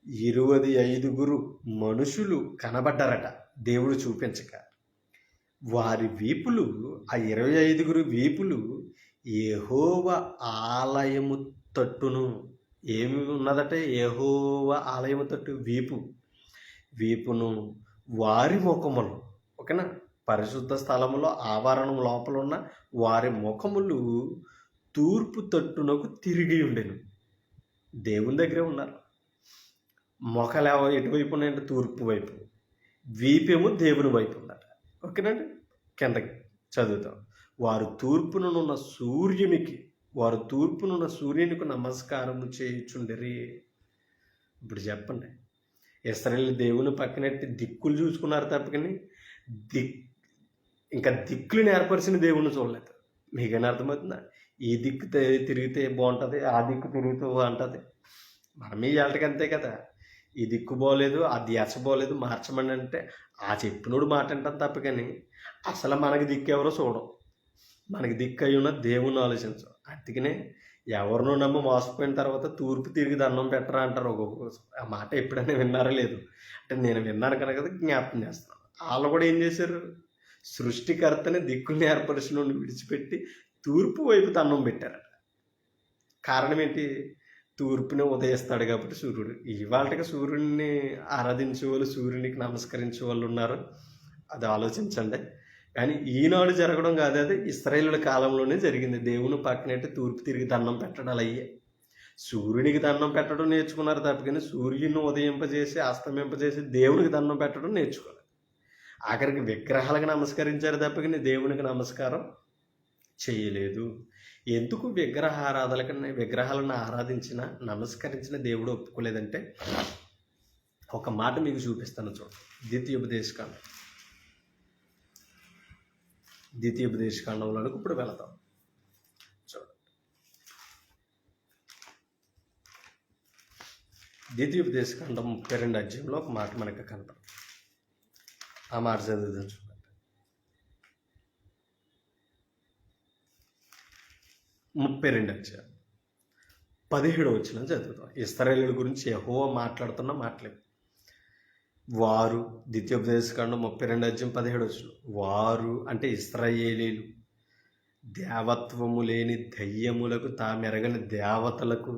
25 మనుషులు కనబడ్డారట, దేవుడు చూపించక. వారి వీపులు, ఆ 25 వీపులు యెహోవా ఆలయము తట్టును. ఏమి ఉన్నదట? యెహోవా ఆలయము తట్టు వీపును వారి ముఖములు. ఓకేనా? పరిశుద్ధ స్థలములో ఆవరణం లోపల ఉన్న వారి ముఖములు తూర్పు తట్టునకు తిరిగి ఉండెను. దేవుని దగ్గరే ఉన్నారు. మొఖలు ఎటువైపు ఉన్నాయంటే తూర్పు వైపు, వీపేమో దేవుని వైపు ఉన్నారు. ఓకేనండి, కిందకి చదువుతాం. వారు తూర్పునున్న సూర్యునికి నమస్కారము చేయుచుండిరి. ఇప్పుడు చెప్పండి, ఇశ్రాయేలు దేవుని పక్కనెట్టి దిక్కులు చూసుకున్నారు తప్పకని ఇంకా దిక్కులను ఏర్పరిచిన దేవుణ్ణి చూడలేదు. మీకైనా అర్థమవుతుందా? ఈ దిక్కు తిరిగితే బాగుంటుంది, ఆ దిక్కు తిరుగుతూ అంటుంది. మనమే వెళ్ళటకి అంతే కదా. ఈ దిక్కు బాగోలేదు, ఆ ధ్యాస బాగోలేదు, మార్చమని అంటే ఆ చెప్పినోడు మాట అంటాం తప్ప కానీ అసలు మనకి దిక్కు ఎవరో చూడం. మనకి దిక్కు అయి ఉన్న దేవుణ్ణి ఆలోచించం. అందుకనే ఎవరినో నమ్మ మోసపోయిన తర్వాత తూర్పు తిరిగి దండం పెట్టరా అంటారు ఒక్కొక్క. ఆ మాట ఎప్పుడైనా విన్నారా? లేదు. అంటే నేను విన్నాను కనుక జ్ఞాపకం చేస్తున్నాను. వాళ్ళు కూడా ఏం చేశారు? సృష్టికర్తని దిక్కుల్ని ఏర్పరిచిన విడిచిపెట్టి తూర్పు వైపు దండం పెట్టారట. కారణం ఏంటి? తూర్పునే ఉదయిస్తాడు కాబట్టి సూర్యుడు. ఇవాళకి సూర్యుడిని ఆరాధించే వాళ్ళు, సూర్యునికి నమస్కరించే వాళ్ళు ఉన్నారు. అది ఆలోచించండి. కానీ ఈనాడు జరగడం కాదు, అది ఇశ్రాయేలుల కాలంలోనే జరిగింది. దేవుని పక్కనట్టు తూర్పు తిరిగి దండం పెట్టడాలు అయ్యే. సూర్యునికి దండం పెట్టడం నేర్చుకున్నారు తప్పకని సూర్యుని ఉదయింపజేసి అస్తమింపజేసి దేవునికి దండం పెట్టడం నేర్చుకోలేదు. ఆఖరికి విగ్రహాలకు నమస్కరించారు తప్పకని దేవునికి నమస్కారం చేయలేదు. ఎందుకు? విగ్రహాలను ఆరాధించిన, నమస్కరించిన దేవుడు ఒప్పుకోలేదంటే ఒక మాట మీకు చూపిస్తాను చూడండి. ద్వితీయోపదేశకాండంలోకి ఇప్పుడు వెళతాం. చూడండి, ద్వితీయోపదేశకాండం 32 అధ్యాయంలో ఒక మాట మనకు కనపడుతుంది. ఆ మాట చదువుదాం చూడండి. 32 అధ్యాయం 17 వచనం చదువుతాం. ఇశ్రాయేలు గురించి యెహోవా మాట్లాడుతున్న మాటలు. వారు, ద్వితీయోపదేశకాండం 32 అధ్యాయం 17 వచనం, వారు అంటే ఇశ్రాయేలీలు దేవత్వము లేని దయ్యములకు, తామెరగని దేవతలకు,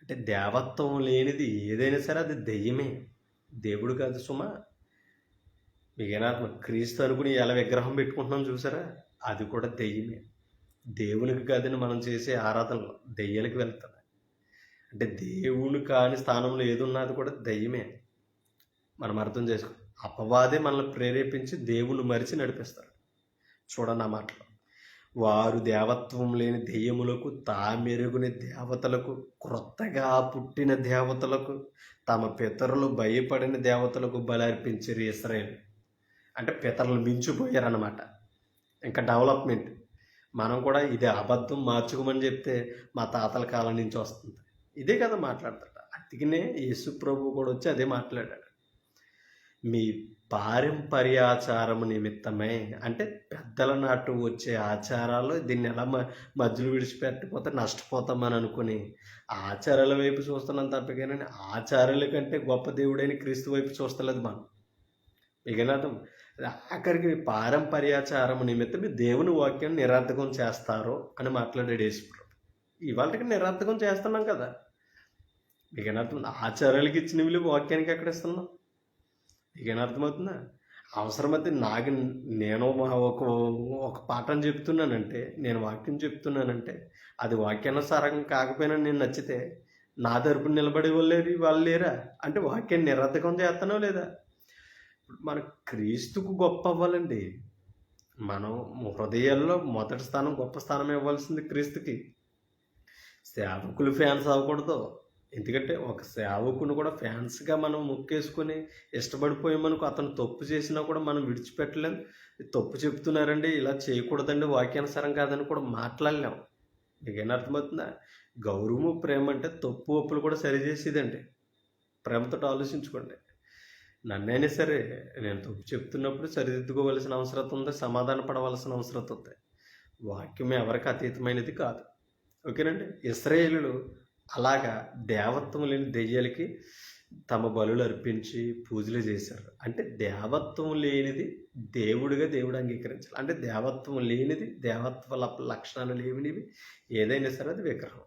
అంటే దేవత్వం లేనిది ఏదైనా సరే అది దెయ్యమే, దేవుడు కాదు సుమా. మీకైనా క్రీస్తు అనుకుని ఎలా విగ్రహం పెట్టుకుంటున్నాం చూసారా? అది కూడా దెయ్యమే. దేవునికి కాదని మనం చేసే ఆరాధనలు దెయ్యాలకు వెళ్తున్నాయి. అంటే దేవుని కాని స్థానంలో ఏది ఉన్నది కూడా దెయ్యమే. మనం అర్థం చేసుకో. అపవాదే మనల్ని ప్రేరేపించి దేవుని మరిచి నడిపిస్తారు. చూడండి ఆ మాటలు. వారు దేవత్వం లేని దెయ్యములకు, తామెరుగుని దేవతలకు, క్రొత్తగా పుట్టిన దేవతలకు, తమ పితరులు భయపడిన దేవతలకు బలి అర్పించారు ఇశ్రాయేలు. అంటే పితరులు మించిపోయారన్నమాట. ఇంకా డెవలప్మెంట్. మనం కూడా ఇదే అబద్ధం మార్చుకోమని చెప్తే మా తాతల కాలం నుంచి వస్తుంది. ఇదే కదా మాట్లాడతాడు. అందుకనే యేసు ప్రభు కూడా వచ్చి అదే మాట్లాడాడు. మీ పారంపర్యాచారము నిమిత్తమే, అంటే పెద్దల నాటు వచ్చే ఆచారాలు, దీన్ని ఎలా మధ్యలో విడిచిపెట్టకపోతే నష్టపోతామని అనుకుని ఆచారాల వైపు చూస్తున్నాం తప్పగానే ఆచారాల కంటే గొప్ప దేవుడైన క్రీస్తు వైపు చూస్తలేదు మనం. మిగిలిన ఆఖరికి పారంపర్యాచారము నిమిత్తం దేవుని వాక్యాన్ని నిరర్థకం చేస్తారో అని మాట్లాడాడు యేసుప్రభు. ఇవాళకి నిరర్థకం చేస్తున్నాం కదా. మీకు అర్థం? ఆచారాలకి ఇచ్చిన విలువ వాక్యానికి ఎక్కడ ఇస్తున్నాం? మీకు అర్థమవుతుందా? అవసరమైతే నేను ఒక పాఠం చెప్తున్నానంటే, నేను వాక్యం చెప్తున్నానంటే అది వాక్యానుసారం కాకపోయినా నేను నచ్చితే నా తరపున నిలబడే వాళ్ళు లేరా? అంటే వాక్యాన్ని నిరర్థకం చేస్తానో లేదా? మన క్రీస్తుకు గొప్ప అవ్వాలండి. మనం హృదయాల్లో మొదటి స్థానం, గొప్ప స్థానం ఇవ్వాల్సింది క్రీస్తుకి. సేవకులు ఫ్యాన్స్ అవ్వకూడదు. ఎందుకంటే ఒక సేవకుని కూడా ఫ్యాన్స్గా మనం మొక్కేసుకొని ఇష్టపడిపోయామనుకో, అతను తప్పు చేసినా కూడా మనం విడిచిపెట్టలేం. తప్పు చెప్తున్నారండి, ఇలా చేయకూడదండి, వాక్యానుసారం కాదని కూడా మాట్లాడలేం. మీకేం అర్థమవుతుందా? గౌరవము, ప్రేమ అంటే తప్పు ఒప్పులు కూడా సరిచేసేదండి. ప్రేమతో ఆలోచించుకోండి. నన్నైనా సరే నేను తప్పు చెప్తున్నప్పుడు సరిదిద్దుకోవలసిన అవసరం ఉంది, సమాధాన పడవలసిన అవసరం ఉంది. వాక్యం ఎవరికి అతీతమైనది కాదు. ఓకేనండి. ఇశ్రాయేలులు అలాగా దేవత్వం లేని దెయ్యాలకి తమ బలులు అర్పించి పూజలు చేశారు. అంటే దేవత్వం లేనిది దేవుడిగా దేవుడు అంగీకరించాలి. అంటే దేవత్వం లేనిది, దేవత్వ లక్షణాలు లేనివి ఏదైనా సరే అది విగ్రహం.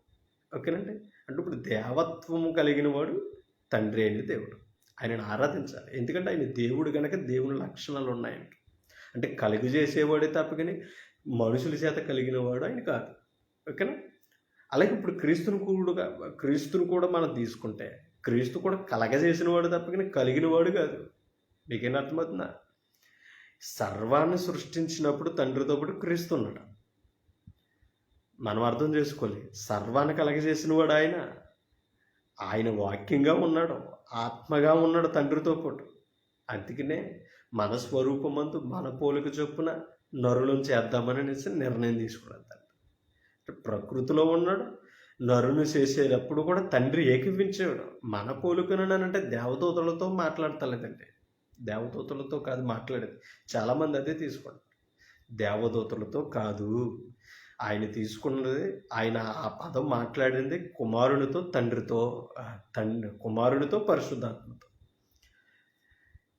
ఓకేనండి. అంటే ఇప్పుడు దేవత్వము కలిగిన వాడు తండ్రి అయిన దేవుడు. ఆయనను ఆరాధించాలి. ఎందుకంటే ఆయన దేవుడు కనుక దేవుని లక్షణాలు ఉన్నాయంట. అంటే కలుగు చేసేవాడే తప్ప కానీ మనుషుల చేత కలిగిన వాడు ఆయన కాదు. ఓకేనా? అలాగే ఇప్పుడు క్రీస్తును కూడా మనం తీసుకుంటే క్రీస్తు కూడా కలగజేసిన వాడు తప్ప కానీ కలిగిన వాడు కాదు. మీకేం అర్థమవుతుందా? సర్వాన్ని సృష్టించినప్పుడు తండ్రితో పాటు క్రీస్తు ఉన్నాడు. మనం అర్థం చేసుకోవాలి. సర్వాన్ని కలగజేసిన వాడు ఆయన వాక్యంగా ఉన్నాడు, ఆత్మగా ఉన్నాడు తండ్రితో పాటు. అందుకనే మన స్వరూపమందు మన పోలిక చొప్పున నరులను చేద్దామని నిర్ణయం తీసుకున్నాడు తండ్రి. ప్రకృతిలో ఉన్నాడు, నరుని చేసేటప్పుడు కూడా తండ్రి ఏకీవించాడు. మన పోలికనంటే దేవదూతలతో మాట్లాడతలేదండి. దేవదూతలతో కాదు మాట్లాడేది. చాలామంది అదే తీసుకుంటారు. దేవదూతలతో కాదు ఆయన తీసుకున్నది. ఆయన ఆ పదం మాట్లాడింది కుమారునితో, కుమారునితో పరిశుద్ధాత్మతో.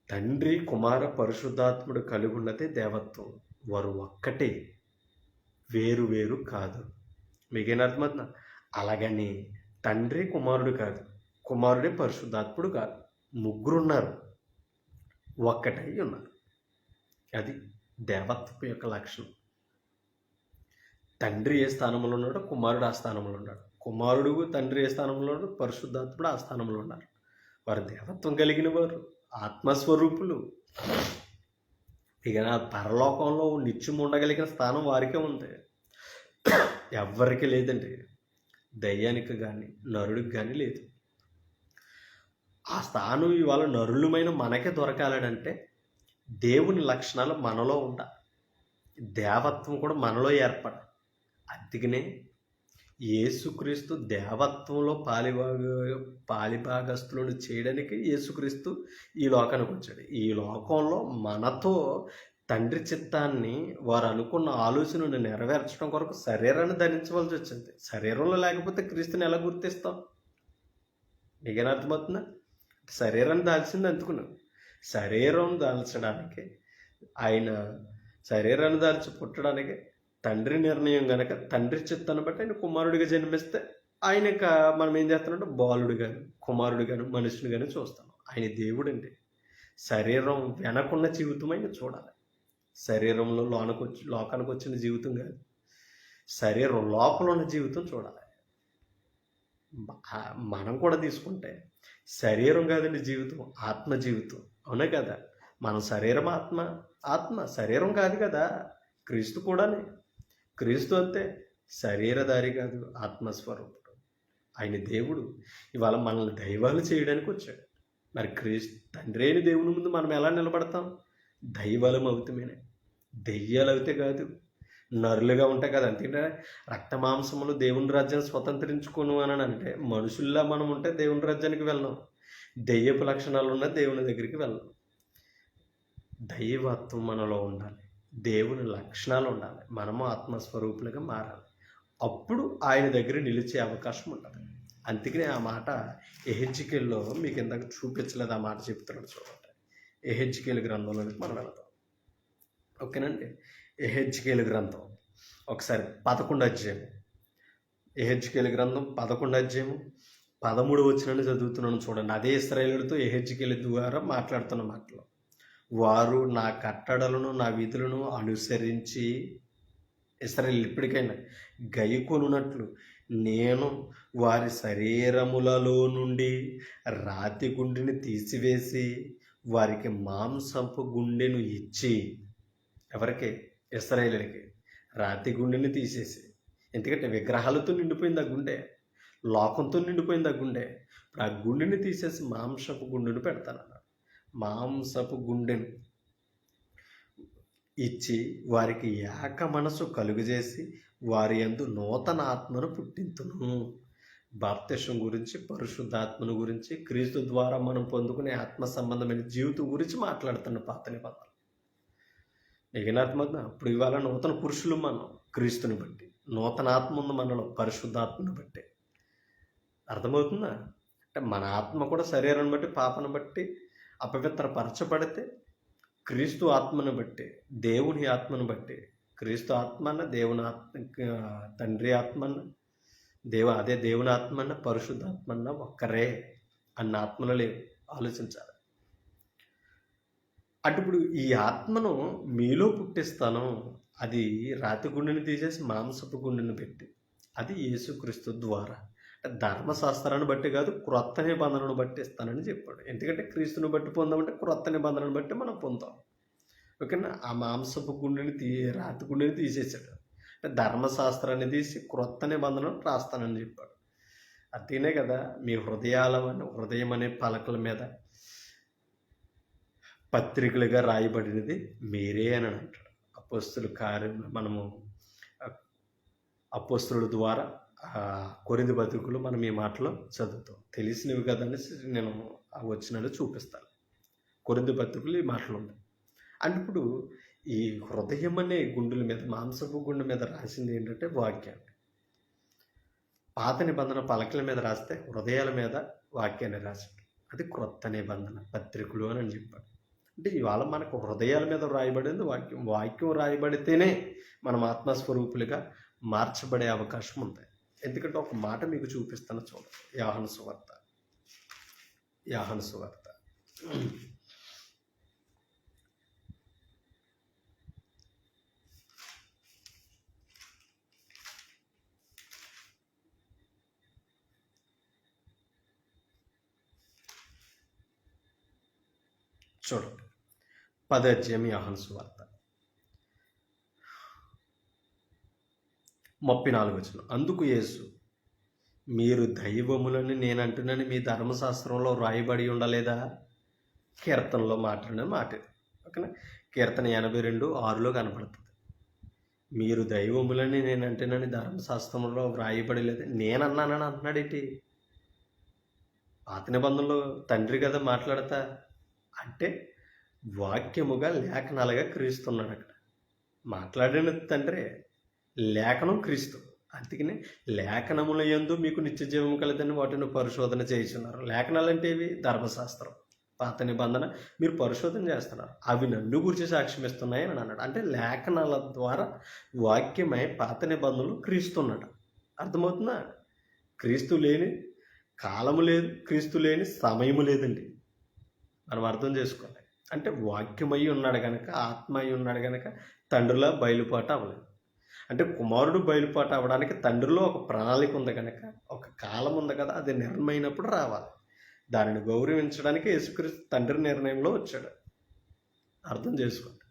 తండ్రి, కుమార, పరిశుద్ధాత్ముడు కలిగి ఉన్నదే దేవత్వం. వారు ఒక్కటే, వేరు వేరు కాదు. మీకేం అర్థమవుతుందా? అలాగని తండ్రి కుమారుడు కాదు, కుమారుడే పరిశుద్ధాత్ముడు కాదు. ముగ్గురున్నారు, ఒక్కటై ఉన్నారు. అది దేవత్వం యొక్క లక్షణం. తండ్రి ఏ స్థానంలో ఉన్నాడో కుమారుడు ఆ స్థానంలో ఉన్నాడు. కుమారుడు తండ్రి ఏ స్థానంలో ఉన్నాడో పరిశుద్ధాత్ముడు ఆ స్థానంలో ఉన్నారు. వారు దేవత్వం కలిగిన వారు, ఆత్మస్వరూపులు. ఇక పరలోకంలో నిత్యం ఉండగలిగిన స్థానం వారికే ఉంది. ఎవ్వరికి లేదండి. దయ్యానికి కానీ నరుడికి కానీ లేదు. ఆ స్థానం ఇవాళ నరులమైన మనకే దొరకాలంటే దేవుని లక్షణాలు మనలో ఉండాలి. దేవత్వం కూడా మనలో ఏర్పడాలి. అందుకనే యేసుక్రీస్తు దేవత్వంలో పాలిభాగస్తులను చేయడానికి యేసుక్రీస్తు ఈ లోకానికి వచ్చాడు. ఈ లోకంలో మనతో తండ్రి చిత్తాన్ని, వారు అనుకున్న ఆలోచనను నెరవేర్చడం కొరకు శరీరాన్ని ధరించవలసి వచ్చింది. శరీరంలో లేకపోతే క్రీస్తుని ఎలా గుర్తిస్తాం? మీకేం అర్థమవుతుందా? శరీరాన్ని దాల్చింది అందుకున్నాం. శరీరం దాల్చడానికి, ఆయన శరీరాన్ని దాల్చి పుట్టడానికి తండ్రి నిర్ణయం కనుక, తండ్రి చిత్తాన్ని బట్టి ఆయన కుమారుడిగా జన్మిస్తే ఆయన మనం ఏం చేస్తున్నామంటే బాలుడు కానీ కుమారుడు కానీ మనుషుని కానీ చూస్తాం. ఆయన దేవుడు అండి. శరీరం వెనకున్న జీవితం ఆయన చూడాలి. శరీరంలో లోకానికి వచ్చిన జీవితం కాదు, శరీరం లోపల ఉన్న జీవితం చూడాలి. మనం కూడా తీసుకుంటే శరీరం కాదండి జీవితం, ఆత్మ జీవితం. అవునా కదా? మన శరీరం ఆత్మ శరీరం కాదు కదా. క్రీస్తు కూడానే. క్రీస్తు అంతే, శరీరధారి కాదు, ఆత్మస్వరూపుడు. ఆయన దేవుడు. ఇవాళ మనల్ని దైవాలు చేయడానికి వచ్చాడు. మరి తండ్రి అయిన దేవుని ముందు మనం ఎలా నిలబడతాం? దైవాలం అవుతామేనే, దెయ్యాలు అవుతే కాదు, నరులుగా ఉంటాయి కదా. అంతేంటే రక్త మాంసములు దేవుని రాజ్యాన్ని స్వతంత్రించుకోను అని అంటే మనుషుల్లా మనం ఉంటే దేవుని రాజ్యానికి వెళ్ళాం. దెయ్యపు లక్షణాలు ఉన్న దేవుని దగ్గరికి వెళ్ళాం. దైవత్వం మనలో ఉండాలి, దేవుని లక్షణాలు ఉండాలి, మనము ఆత్మస్వరూపులుగా మారాలి. అప్పుడు ఆయన దగ్గర నిలిచే అవకాశం ఉంటుంది. అందుకనే ఆ మాట ఎహెజ్కేలులో మీకు ఇందాక చూపించలేదు, ఆ మాట చెప్తున్నాడు చూడండి. ఎహెజ్కేలు గ్రంథంలోనికి మనం వెళదాం. ఓకేనండి. ఎహెజ్కేలు గ్రంథం ఒకసారి 11వ అధ్యాయం. ఎహెజ్కేలు గ్రంథం 11వ అధ్యాయం 13వ వచనాన్ని చదువుతున్నాను చూడండి. అదే ఇశ్రాయేలుతో ఎహెజ్కేలు ద్వారా మాట్లాడుతున్న మాటలు. వారు నా కట్టడలను నా విధులను అనుసరించి, ఇశ్రాయేలు ఇప్పటికైనా గైకొనున్నట్లు నేను వారి శరీరములలో నుండి రాతి గుండెని తీసివేసి వారికి మాంసపు గుండెను ఇచ్చి, ఎవరికి? ఇశ్రాయేలుకి. రాతి గుండెని తీసేసి, ఎందుకంటే విగ్రహాలతో నిండిపోయింది ఆ గుండె, లోకంతో నిండిపోయింది ఆ గుండె. ఇప్పుడు ఆ గుండెని తీసేసి మాంసపు గుండెను పెడతానన్నాడు. మాంసపు గుండెను ఇచ్చి వారికి ఏక మనసు కలుగజేసి వారి యందు నూతన ఆత్మను పుట్టింతును. బాప్తిసం గురించి, పరిశుద్ధాత్మను గురించి, క్రీస్తు ద్వారా మనం పొందుకునే ఆత్మ సంబంధమైన జీవితం గురించి మాట్లాడుతున్న పాత నిబంధనలు. మిగిలిన ఆత్మ ఇప్పుడు ఇవాళ నూతన పురుషులు మనం క్రీస్తుని బట్టి, నూతన ఆత్మ ఉంది మనలో పరిశుద్ధాత్మను బట్టి. అర్థమవుతుందా? అంటే మన ఆత్మ కూడా శరీరాన్ని బట్టి, పాపను బట్టి అపవిత్రపరచబడితే క్రీస్తు ఆత్మను బట్టి, దేవుని ఆత్మను బట్టి, క్రీస్తు ఆత్మ అన్న దేవుని ఆత్మ, తండ్రి ఆత్మ అన్న అదే దేవుని ఆత్మ అన్న పరిశుద్ధాత్మ అన్న ఒక్కరే అన్న ఆత్మలు లేవు. ఆలోచించాలి. అంటే ఇప్పుడు ఈ ఆత్మను మీలో పుట్టిస్తాను. అది రాతి గుండెని తీసేసి మాంసపు గుండెని పెట్టి, అది యేసుక్రీస్తు ద్వారా, ధర్మశాస్త్రాన్ని బట్టి కాదు, క్రొత్త నిబంధనను బట్టి ఇస్తానని చెప్పాడు. ఎందుకంటే క్రీస్తుని బట్టి పొందామంటే క్రొత్త నిబంధనను బట్టి మనం పొందాం. ఓకేనా? ఆ మాంసపు గుండెని రాతి గుండెని తీసేసాడు. అంటే ధర్మశాస్త్రాన్ని తీసి క్రొత్త నిబంధనను రాస్తానని చెప్పాడు. అదేనే కదా మీ హృదయం అనే పలకల మీద పత్రికలుగా రాయబడినది మీరే అని అంటాడు. అపోస్తుల కార్యం మనము అపోస్తుల ద్వారా కొరింథీ పత్రికలు మనం ఈ మాటలో చదువుతాం. తెలిసినవి కదని నేను వచ్చినట్టు చూపిస్తాను. కొరింథీ పత్రికలు ఈ మాటలు ఉన్నాయి. అంటే ఇప్పుడు ఈ హృదయం అనే గుండెల మీద, మాంసపు గుండె మీద రాసింది ఏంటంటే వాక్యాన్ని. పాత నిబంధన పలకల మీద రాస్తే హృదయాల మీద వాక్యాన్ని రాశాడు. అది క్రొత్త నిబంధన పత్రికలు అని చెప్పాడు. అంటే ఇవాళ మనకు హృదయాల మీద రాయబడింది వాక్యం రాయబడితేనే మనం ఆత్మస్వరూపులుగా మార్చబడే అవకాశం ఉంది. ఎందుకంటే ఒక మాట మీకు చూపిస్తాను చూడండి. యోహాను సువార్త చూడండి. 10వ అధ్యాయం యోహాను సువార్త 34వ వచనం. అందుకు యేసు, మీరు దైవములని నేను అంటున్నాను మీ ధర్మశాస్త్రంలో రాయబడి ఉండలేదా? కీర్తనలో మాట్లాడిన మాట. ఓకేనా? కీర్తన 82:6లో కనపడుతుంది. మీరు దైవములని నేను అంటున్నాను ధర్మశాస్త్రంలో వ్రాయబడి లేదా? నేనన్నానని అంటున్నాడు ఏంటి? పాత నిబంధనలో తండ్రి కదా మాట్లాడతా అంటే వాక్యముగా లేఖనాలుగా క్రీస్తున్నాడు. అక్కడ మాట్లాడిన తండ్రి, లేఖనం క్రీస్తు. అందుకని లేఖనముల యందు మీకు నిత్య జీవం కలదని వాటిని పరిశోధన చేస్తున్నారు. లేఖనాలు అంటే ఇవి ధర్మశాస్త్రం, పాత నిబంధన. మీరు పరిశోధన చేస్తున్నారు, అవి నన్ను గురించి సాక్ష్యం ఇస్తున్నాయి అని అన్నాడు. అంటే లేఖనాల ద్వారా వాక్యమై పాత నిబంధనలు క్రీస్తున్నాడు. అర్థమవుతుందా? క్రీస్తు లేని కాలము లేదు, క్రీస్తు లేని సమయము లేదండి. మనం అర్థం చేసుకోవాలి. అంటే వాక్యమై ఉన్నాడు కనుక, ఆత్మ అయి ఉన్నాడు కనుక తండ్రిలో బయలుపాటు అవ్వలేదు. అంటే కుమారుడు బయలుపాటు అవ్వడానికి తండ్రిలో ఒక ప్రణాళిక ఉంది కనుక, ఒక కాలం ఉంది కదా, అది నిర్ణయమైనప్పుడు రావాలి. దానిని గౌరవించడానికి యేసుక్రీస్తు తండ్రి నిర్ణయంలో వచ్చాడు. అర్థం చేసుకోండి.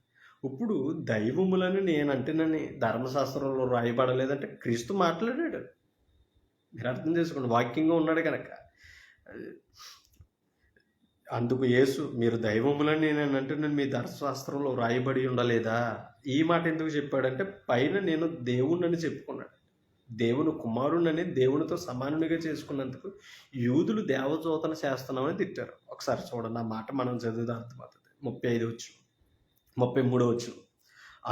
ఇప్పుడు దైవములని నేను అంటేనని ధర్మశాస్త్రంలో రాయబడలేదంటే క్రీస్తు మాట్లాడాడు. మీరు అర్థం చేసుకోండి. వాక్యంగా ఉన్నాడు కనుక. అందుకు యేసు, మీరు దైవములని నేను అంటున్నాను మీ ధర్మశాస్త్రంలో రాయబడి ఉండలేదా? ఈ మాట ఎందుకు చెప్పాడంటే పైన నేను దేవుణ్ణని చెప్పుకున్నాడు. దేవుని కుమారుణ్ణని దేవునితో సమానునిగా చేసుకున్నందుకు యూదులు దేవదూతన చేస్తున్నామని తిట్టారు. ఒకసారి చూడండి ఆ మాట, మనం చదివితే అర్థమవుతుంది. 35 వచనం, 33 వచనం.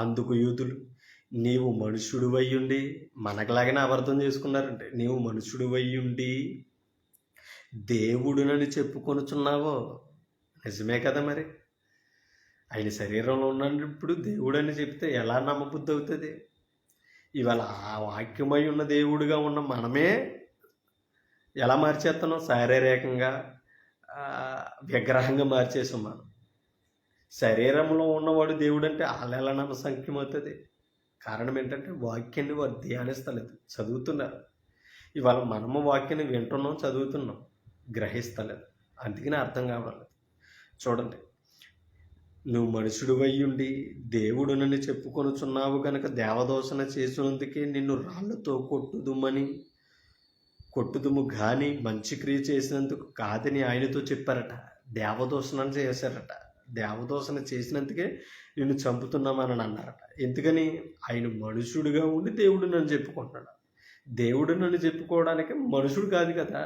అందుకు యూదులు, నీవు మనుషుడు అయ్యుండి, మనకులాగానే అబద్ధం చేసుకున్నారంటే, నీవు మనుషుడు అయ్యుండి దేవుడునని చెప్పుకొనుచున్నావో? నిజమే కదా మరి. ఆయన శరీరంలో ఉన్నప్పుడు దేవుడని చెప్తే ఎలా నమ్మబుద్ధి అవుతుంది? ఇవాళ ఆ వాక్యమై ఉన్న దేవుడిగా ఉన్న మనమే ఎలా మార్చేస్తున్నాం? శారీరకంగా విగ్రహంగా మార్చేసాం మనం. శరీరంలో ఉన్నవాడు దేవుడు అంటే వాళ్ళు ఎలా నమ్మసంఖ్యమవుతుంది? కారణం ఏంటంటే వాక్యాన్ని వారు ధ్యానిస్తలేదు, చదువుతున్నారు. ఇవాళ మనము వాక్యాన్ని వింటున్నాం, చదువుతున్నాం, గ్రహిస్తలేదు. అందుకనే అర్థం కావట్లేదు. చూడండి, నువ్వు మనుషుడు అయ్యుండి దేవుడునని చెప్పుకొనుచున్నావు కనుక దేవదోషణ చేసినందుకే నిన్ను రాళ్లతో కొట్టుదుము కానీ మంచి క్రియ చేసినందుకు కాదని ఆయనతో చెప్పారట. దేవదోషణ చేశారట. దేవదూషణ చేసినందుకే నిన్ను చంపుతున్నామని అన్నారట. ఎందుకని? ఆయన మనుషుడిగా ఉండి దేవుడు నన్ను చెప్పుకుంటున్నాడు. దేవుడు నన్ను చెప్పుకోవడానికి మనుషుడు కాదు కదా,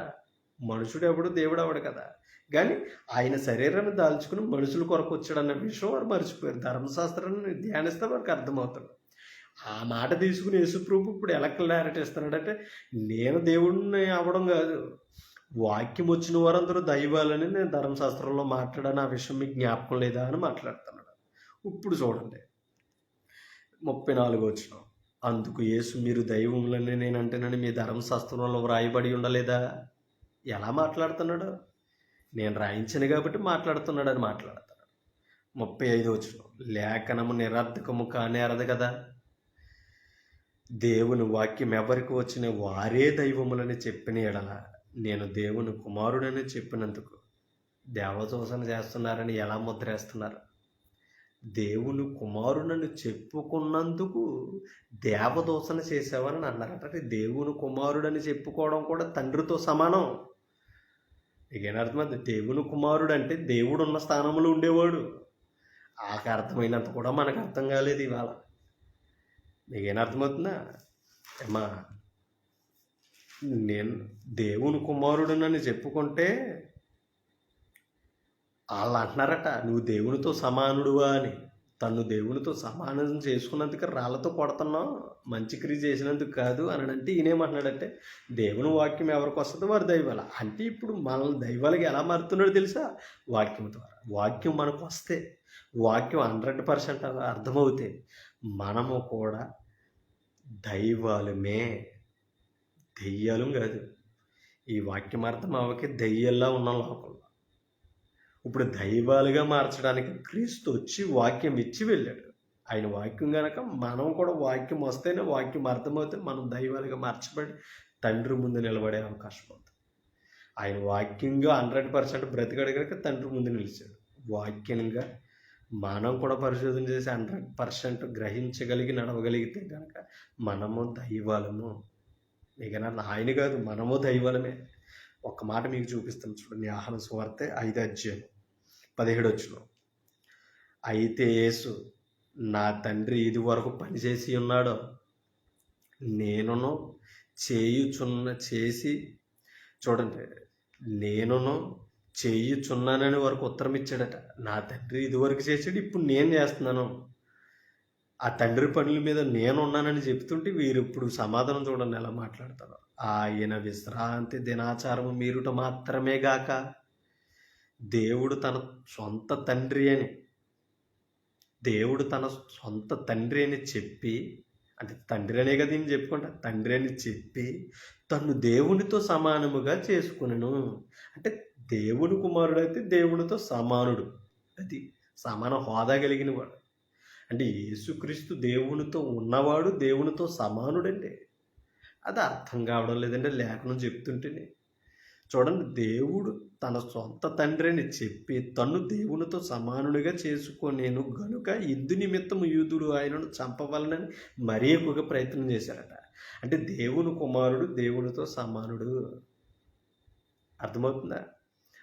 మనుషుడు ఎవడు దేవుడు అవడు కదా. కానీ ఆయన శరీరాన్ని దాల్చుకుని మనుషుల కొరకు వచ్చాడన్న విషయం వారు మర్చిపోయారు. ధర్మశాస్త్రాన్ని ధ్యానిస్తే వారికి అర్థమవుతుంది. ఆ మాట తీసుకుని యేసుప్రభు ఇప్పుడు ఎలా క్లారిటీ ఇస్తున్నాడంటే, నేను దేవుడిని అవ్వడం కాదు, వాక్యం వచ్చిన వారందరూ దైవాలని నేను ధర్మశాస్త్రంలో మాట్లాడాను, ఆ విషయం మీకు జ్ఞాపకం లేదా అని మాట్లాడుతున్నాడు. ఇప్పుడు చూడండి 34 వచనం. అందుకు యేసు, మీరు దైవములని నేను అంటేనని మీ ధర్మశాస్త్రంలో వ్రాయబడి ఉండలేదా? ఎలా మాట్లాడుతున్నాడు? నేను రాయించను కాబట్టి మాట్లాడుతున్నాడని మాట్లాడుతున్నాడు. 35 వచనం. లేఖనము నిరర్థకము కానేరదు కదా, దేవుని వాక్యం ఎవరికి వచ్చిన వారే దైవములని చెప్పిన ఎడల నేను దేవుని కుమారుడని చెప్పినందుకు దేవదూషణ చేస్తున్నారని ఎలా ముద్రేస్తున్నారు? దేవుని కుమారుడని చెప్పుకున్నందుకు దేవదూషణ చేసావని అన్నారట. అంటే దేవుని కుమారుడని చెప్పుకోవడం కూడా తండ్రితో సమానం. మీకేం అర్థమైంది? దేవుని కుమారుడు అంటే దేవుడు ఉన్న స్థానంలో ఉండేవాడు. ఆకు అర్థమైనంత కూడా మనకు అర్థం కాలేదు ఇవాళ. మీకేం అర్థమవుతుందా అమ్మా? నేను దేవుని కుమారుడునని చెప్పుకుంటే వాళ్ళు అంటున్నారట, నువ్వు దేవునితో సమానుడువా అని. తను దేవునితో సమానం చేసుకున్నందుకు రాళ్ళతో కొడుతున్నావు, మంచి క్రియ చేసినందుకు కాదు అని అంటే ఈయనేమంటున్నాడంటే, దేవుని వాక్యం ఎవరికి వస్తుందో వారు దైవాల. అంటే ఇప్పుడు మనల్ని దైవాలకి ఎలా మారుతున్నాడో తెలుసా? వాక్యం ద్వారా. వాక్యం మనకు వస్తే, వాక్యం 100% అర్థమవుతే మనము కూడా దైవాలమే, దెయ్యాలం కాదు. ఈ వాక్యం అర్థం అవ్వకే దెయ్యాల్లా ఉన్నాం లోపల. ఇప్పుడు దైవాలుగా మార్చడానికి క్రీస్తు వచ్చి వాక్యం ఇచ్చి వెళ్ళాడు. ఆయన వాక్యం కనుక మనం కూడా వాక్యం వస్తేనే, వాక్యం అర్థమవుతే మనం దైవాలుగా మార్చబడి తండ్రి ముందు నిలబడే అవకాశం ఉంది. ఆయన వాక్యంగా 100% బ్రతికాడు కనుక తండ్రి ముందు నిలిచాడు. వాక్యంగా మనం కూడా పరిశోధన చేసి 100% గ్రహించగలిగి నడవగలిగితే కనుక మనము దైవాలము. ఇకనా ఆయన కాదు, మనము దైవాలమే. ఒక్క మాట మీకు చూపిస్తాను చూడండి. యోహాను సువార్త 5వ అధ్యాయం 17వ వచనం. అయితే యేసు, నా తండ్రి ఇది వరకు పనిచేసి ఉన్నాడో నేనును చేసి చూడండి, నేనును చేయుచున్నానని వరకు ఉత్తరం ఇచ్చాడట. నా తండ్రి ఇదివరకు చేసాడు, ఇప్పుడు నేను చేస్తున్నాను. ఆ తండ్రి పనుల మీద నేనున్నానని చెప్తుంటే వీరు ఇప్పుడు సమాధానం చూడండి ఎలా మాట్లాడతారు. ఆయన విశ్రాంతి దినాచారము మీరుట మాత్రమే గాక దేవుడు తన సొంత తండ్రి అని చెప్పి, అంటే తండ్రి అనే కదా ఈయన చెప్పుకుంటా, తండ్రి అని చెప్పి తను దేవునితో సమానముగా చేసుకునను. అంటే దేవుని కుమారుడైతే దేవునితో సమానుడు, అది సమాన హోదా కలిగిన వాడు. అంటే యేసుక్రీస్తు దేవునితో ఉన్నవాడు, దేవునితో సమానుడంటే అది అర్థం కావడం లేదంటే లేఖనం చెప్తుంటేనే. చూడండి, దేవుడు తన సొంత తండ్రి అని చెప్పి తను దేవునితో సమానుడిగా చేసుకోనేను గనుక ఇందు నిమిత్తము యూదుడు ఆయనను చంపవలనని మరీ ఎక్కువగా ప్రయత్నం చేశారట. అంటే దేవుని కుమారుడు దేవునితో సమానుడు. అర్థమవుతుందా?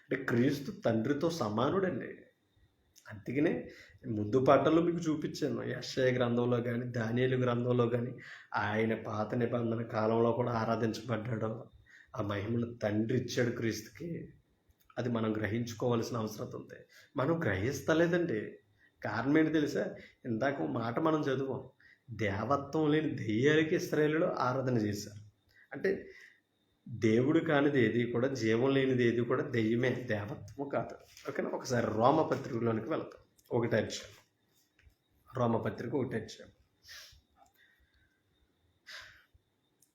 అంటే క్రీస్తు తండ్రితో సమానుడండి. అందుకనే ముందు పాటల్లో మీకు చూపించాను. యెషయా గ్రంథంలో కానీ దానియేలు గ్రంథంలో కానీ ఆయన పాత నిబంధన కాలంలో కూడా ఆరాధించబడ్డాడు. ఆ మహిమను తండ్రి ఇచ్చాడు క్రీస్తుకి. అది మనం గ్రహించుకోవాల్సిన అవసరం ఉంది. మనం గ్రహిస్తలేదండి. కారణం ఏంటి తెలుసా? ఇందాక మాట మనం చదువాం, దేవత్వం లేని దెయ్యాలకి ఇశ్రాయేలులో ఆరాధన చేశారు. అంటే దేవుడు కానిది ఏది కూడా, జీవం లేనిది ఏది కూడా దెయ్యమే, దేవత్వము కాదు. ఓకేనా? ఒకసారి రోమపత్రికలోనికి వెళ్తాం. 1వ అధ్యాయం, రోమపత్రిక 1వ అధ్యాయం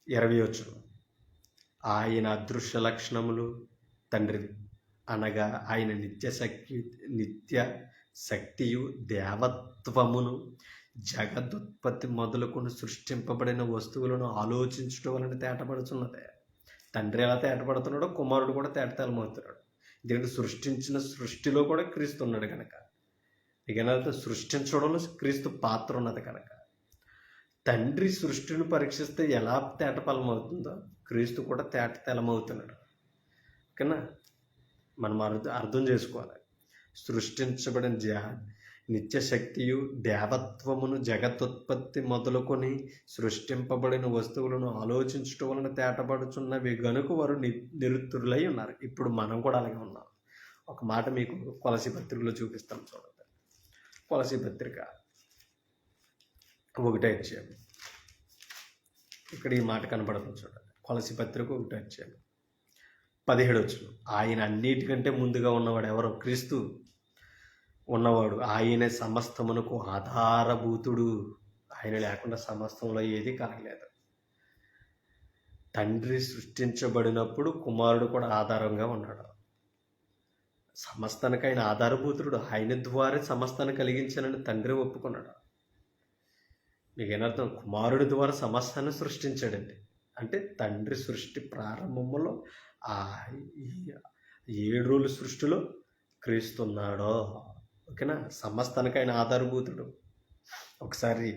20వ వచనం. ఆయన అదృశ్య లక్షణములు తండ్రిది అనగా ఆయన నిత్య శక్తియు దేవత్వమును జగదుత్పత్తి మొదలుకొని సృష్టింపబడిన వస్తువులను ఆలోచించడం వలన తేటపడుతున్నదే. తండ్రి ఎలా తేటపడుతున్నాడో కుమారుడు కూడా తేటతెల్లమవుతున్నాడు. ఎందుకంటే సృష్టించిన సృష్టిలో కూడా క్రీస్తు ఉన్నాడు కనుక. ఇక సృష్టించడంలో క్రీస్తు పాత్ర ఉన్నది కనుక తండ్రి సృష్టిని పరీక్షిస్తే ఎలా తేటఫలమవుతుందో క్రీస్తు కూడా తేటతెల్లమవుతున్నాడు. ఓకేనా? మనం అర్థం చేసుకోవాలి. సృష్టించబడిన నిత్యశక్తియు దేవత్వమును జగతుత్పత్తి మొదలుకొని సృష్టింపబడిన వస్తువులను ఆలోచించటం వలన తేటపడుచున్నవి గనుక వారు నిరుత్తురులై ఉన్నారు. ఇప్పుడు మనం కూడా అలాగే ఉన్నాం. ఒక మాట మీకు కొలసీ పత్రికలో చూపిస్తాం చూడండి. కొలసీ పత్రిక 1వ అధ్యాయం. ఇక్కడ ఈ మాట కనపడుతుంది చూడండి. కొలసీ పత్రిక 1వ అధ్యాయం 17వ వచనం. ఆయన అన్నిటికంటే ముందుగా ఉన్నవాడు ఎవరు? క్రీస్తు ఉన్నవాడు. ఆయనే సమస్తమునకు ఆధారభూతుడు. ఆయన లేకుండా సమస్తంలో ఏది కలగలేదు. తండ్రి సృష్టించబడినప్పుడు కుమారుడు కూడా ఆధారంగా ఉన్నాడు. సమస్తానికి ఆయన ఆధారభూతుడు. ఆయన ద్వారా సమస్తాన్ని కలిగించానని తండ్రి ఒప్పుకున్నాడు. మీకేనర్థం? కుమారుడి ద్వారా సమస్తాన్ని సృష్టించాడండి. అంటే తండ్రి సృష్టి ప్రారంభంలో ఆ 7 రోజుల సృష్టిలో క్రీస్తున్నాడో. ఓకేనా? సమస్తానికి ఆయన ఆధారభూతుడు. ఒకసారి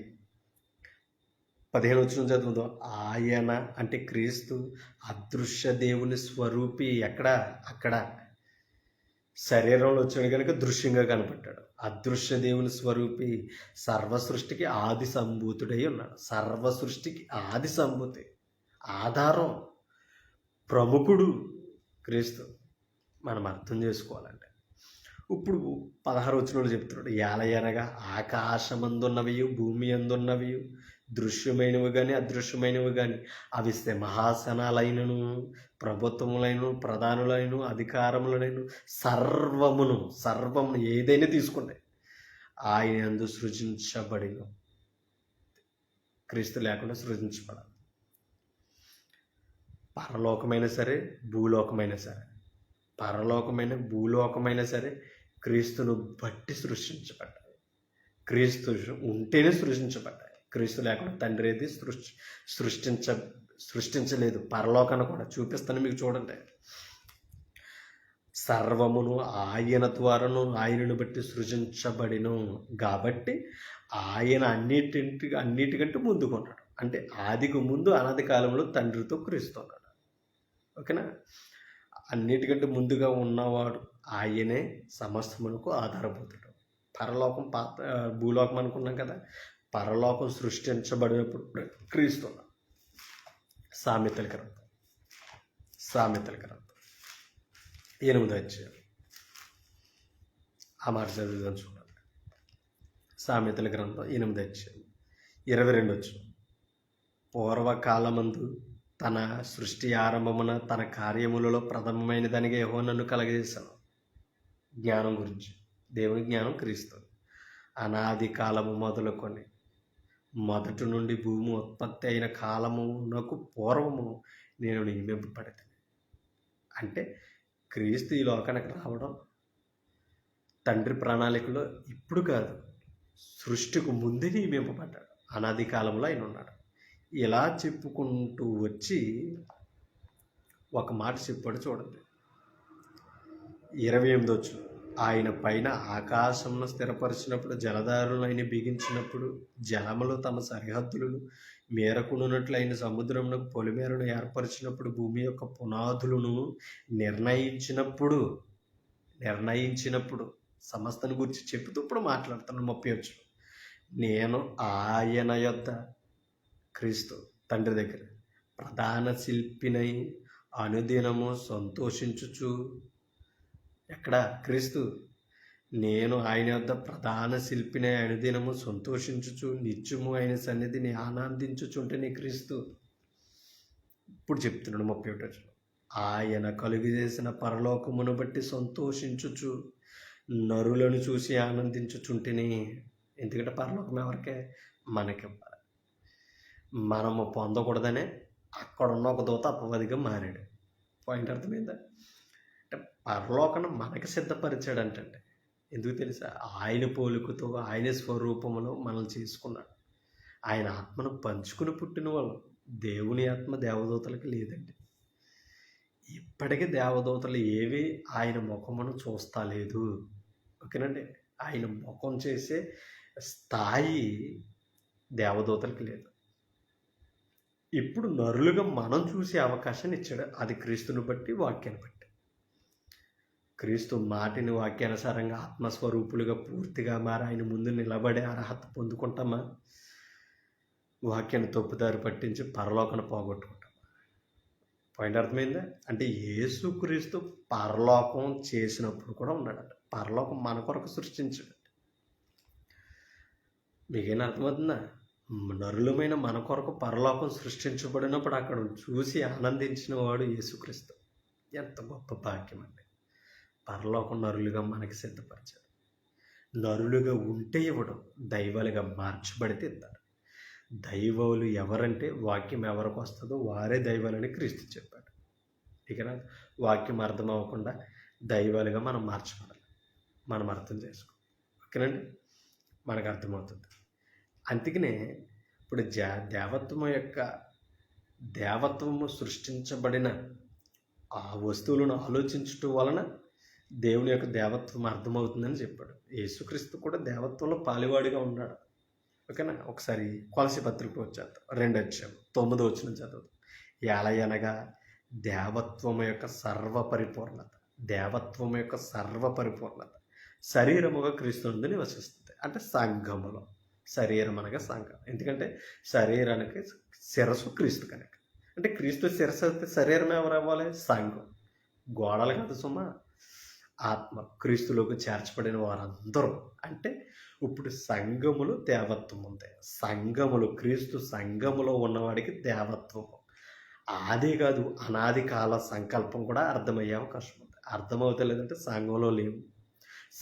15వ వచనం చదువుదాం. ఆయన అంటే క్రీస్తు అదృశ్య దేవుని స్వరూపి. అక్కడ శరీరంలో వచ్చాడు కనుక దృశ్యంగా కనపడ్డాడు. అదృశ్య దేవుని స్వరూపి, సర్వసృష్టికి ఆది సంభూతుడై ఉన్నాడు. సర్వసృష్టికి ఆది సంభూతి, ఆధారం, ప్రముఖుడు క్రీస్తు. మనం అర్థం చేసుకోవాలంటే ఇప్పుడు 16వ వచనంలో చెప్తున్నాడు. ఏలయనగా ఆకాశమందున్నవి భూమి అందున్నవి దృశ్యమైనవి కానీ అదృశ్యమైనవి కానీ అవి సింహాసనాలైనను ప్రభుత్వములైన ప్రధానులైన అధికారములైన సర్వమును ఏదైనా తీసుకుంటే ఆయన యందు సృజించబడిన. క్రీస్తు లేకుండా సృజించబడాలి. పరలోకమైనా సరే భూలోకమైనా సరే, పరలోకమైన భూలోకమైనా సరే క్రీస్తును బట్టి సృష్టించబడ్డాయి. క్రీస్తు ఉంటేనే సృష్టించబడ్డాయి. క్రీస్తు లేకుండా తండ్రి ఏది సృష్టించలేదు. పరలోకాన్ని కూడా చూపిస్తాను మీకు చూడండి. సర్వమును ఆయన ద్వారాను ఆయనను బట్టి సృజించబడిను కాబట్టి ఆయన అన్నిటికంటే ముందుకున్నాడు. అంటే ఆదికి ముందు అనాది కాలంలో తండ్రితో క్రీస్తున్నాడు. ఓకేనా? అన్నిటికంటే ముందుగా ఉన్నవాడు ఆయనే సమస్తమునకు ఆధారభూతుడు. పరలోకం భూలోకం అనుకున్నాం కదా. పరలోకం సృష్టించబడినప్పుడు క్రీస్తున్నాడు. సామెతల గ్రంథం 8వ అధ్యాయం ఆ మాట చదువుదాం చూడండి. సామెతల గ్రంథం 8వ అధ్యాయం 22వ వచనం. పూర్వకాలమందు తన సృష్టి ఆరంభమున తన కార్యములలో ప్రథమమైన దానికి యెహోవా నన్ను కలగజేశాను. జ్ఞానం గురించి, దేవుని జ్ఞానం క్రీస్తు. అనాది కాలము మొదలుకొని మొదటి నుండి భూమి ఉత్పత్తి అయిన కాలమునకు పూర్వము నేను నియమింపబడితే. అంటే క్రీస్తు ఈ లోకానికి రావడం తండ్రి ప్రణాళికలో ఇప్పుడు కాదు, సృష్టికి ముందే నియమింపబడ్డాడు. అనాది కాలంలో ఆయన ఉన్నాడు. ఇలా చెప్పుకుంటూ వచ్చి ఒక మాట చెప్పాడు చూడండి. 28వ వచనం. ఆయన పైన ఆకాశమును స్థిరపరిచినప్పుడు, జలధారులను ఆయన బిగించినప్పుడు, జలములు తమ సరిహద్దులను మేరకున్నట్లు ఆయన సముద్రమునకు పొలిమేరను ఏర్పరిచినప్పుడు, భూమి యొక్క పునాదులను నిర్ణయించినప్పుడు సమస్తను గురించి చెబుతూ ఇప్పుడు మాట్లాడుతున్నాను. 30వ వచనం. నేను ఆయన యొద్ద, క్రీస్తు తండ్రి దగ్గర ప్రధాన శిల్పినై అనుదినము సంతోషించుచు. ఎక్కడ? క్రీస్తు. నేను ఆయన యొద్ద ప్రధాన శిల్పినై అనుదినము సంతోషించుచు నిత్యము ఆయన సన్నిధిని ఆనందించుచుంటేనే క్రీస్తు. ఇప్పుడు చెప్తున్నాడు 31వ వచనం. ఆయన కలుగజేసిన పరలోకమును బట్టి సంతోషించుచు నరులను చూసి ఆనందించుచుంటేనే. ఎందుకంటే పరలోకం ఎవరికే? మనకివ్వాలి. మనము పొందకూడదనే అక్కడున్న ఒక దూత అపవాదిగా మారాడు. పాయింట్ అర్థమైందా? అంటే పరలోకను మనకి సిద్ధపరిచాడంటే ఎందుకు తెలుసా? ఆయన పోలికతో ఆయన స్వరూపములో మనల్ని చేసుకున్నాడు. ఆయన ఆత్మను పంచుకుని పుట్టిన వాళ్ళు. దేవుని ఆత్మ దేవదూతలకు లేదండి. ఇప్పటికీ దేవదూతలు ఏవి ఆయన ముఖమును చూస్తా లేదు. ఓకేనండి? ఆయన ముఖం చేసే స్థాయి దేవదూతలకు లేదు. ఇప్పుడు నరులుగా మనం చూసే అవకాశాన్ని ఇచ్చాడు. అది క్రీస్తుని బట్టి, వాక్యాన్ని బట్టి. క్రీస్తు మాటిని వాక్యానుసారంగా ఆత్మస్వరూపులుగా పూర్తిగా మారి ఆయన ముందు నిలబడే అర్హత పొందుకుంటామా? వాక్యాన్ని తప్పుదారి పట్టించి పరలోకను పోగొట్టుకుంటాం. పాయింట్ అర్థమైందా? అంటే యేసుక్రీస్తు పరలోకం చేసినప్పుడు కూడా ఉన్నాడంట. పరలోకం మన కొరకు సృష్టించాడు. మీకేనా అర్థమవుతుందా? నరులమైన మన కొరకు పరలోకం సృష్టించబడినప్పుడు అక్కడ చూసి ఆనందించిన వాడు యేసుక్రీస్తు. ఎంత గొప్ప భాగ్యం అండి! పరలోకం నరులుగా మనకి సిద్ధపరిచాడు. నరులుగా ఉంటే ఇవ్వడం, దైవాలుగా మార్చబడితే ఇస్తారు. దైవాలు ఎవరంటే వాక్యం ఎవరికి వస్తుందో వారే దైవాలని క్రీస్తు చెప్పాడు. ఇక వాక్యం అర్థం అవ్వకుండా దైవాలుగా మనం మార్చబడాలి. మనం అర్థం చేసుకో. ఓకేనండి, మనకు అర్థమవుతుంది. అందుకనే ఇప్పుడు దేవత్వము సృష్టించబడిన ఆ వస్తువులను ఆలోచించటం వలన దేవుని యొక్క దేవత్వం అర్థమవుతుందని చెప్పాడు. యేసుక్రీస్తు కూడా దేవత్వంలో పాలివాడిగా ఉన్నాడు. ఓకేనా? ఒకసారి కొలసి పత్రిక వచ్చేద్దాం. 2:9 చదువు. ఎలయనగా దేవత్వము యొక్క సర్వపరిపూర్ణత శరీరముగా క్రీస్తునందు నివసిస్తుంది. అంటే సంఘములో. శరీరం అనగా సంఘం. ఎందుకంటే శరీరానికి శిరస్సు క్రీస్తు కనుక. అంటే క్రీస్తు శిరస్సు అయితే శరీరం ఎవరు అవ్వాలి? సంఘం. గోడలు కాదు సుమా, ఆత్మ. క్రీస్తులోకి చేర్చబడిన వారందరూ. అంటే ఇప్పుడు సంఘములు దేవత్వం ఉంది. క్రీస్తు సంఘములో ఉన్నవాడికి దేవత్వము. ఆది కాదు, అనాది కాల సంకల్పం కూడా అర్థమయ్యే అవకాశం ఉంది. అర్థమవుతలేదంటే సంఘంలో లేవు.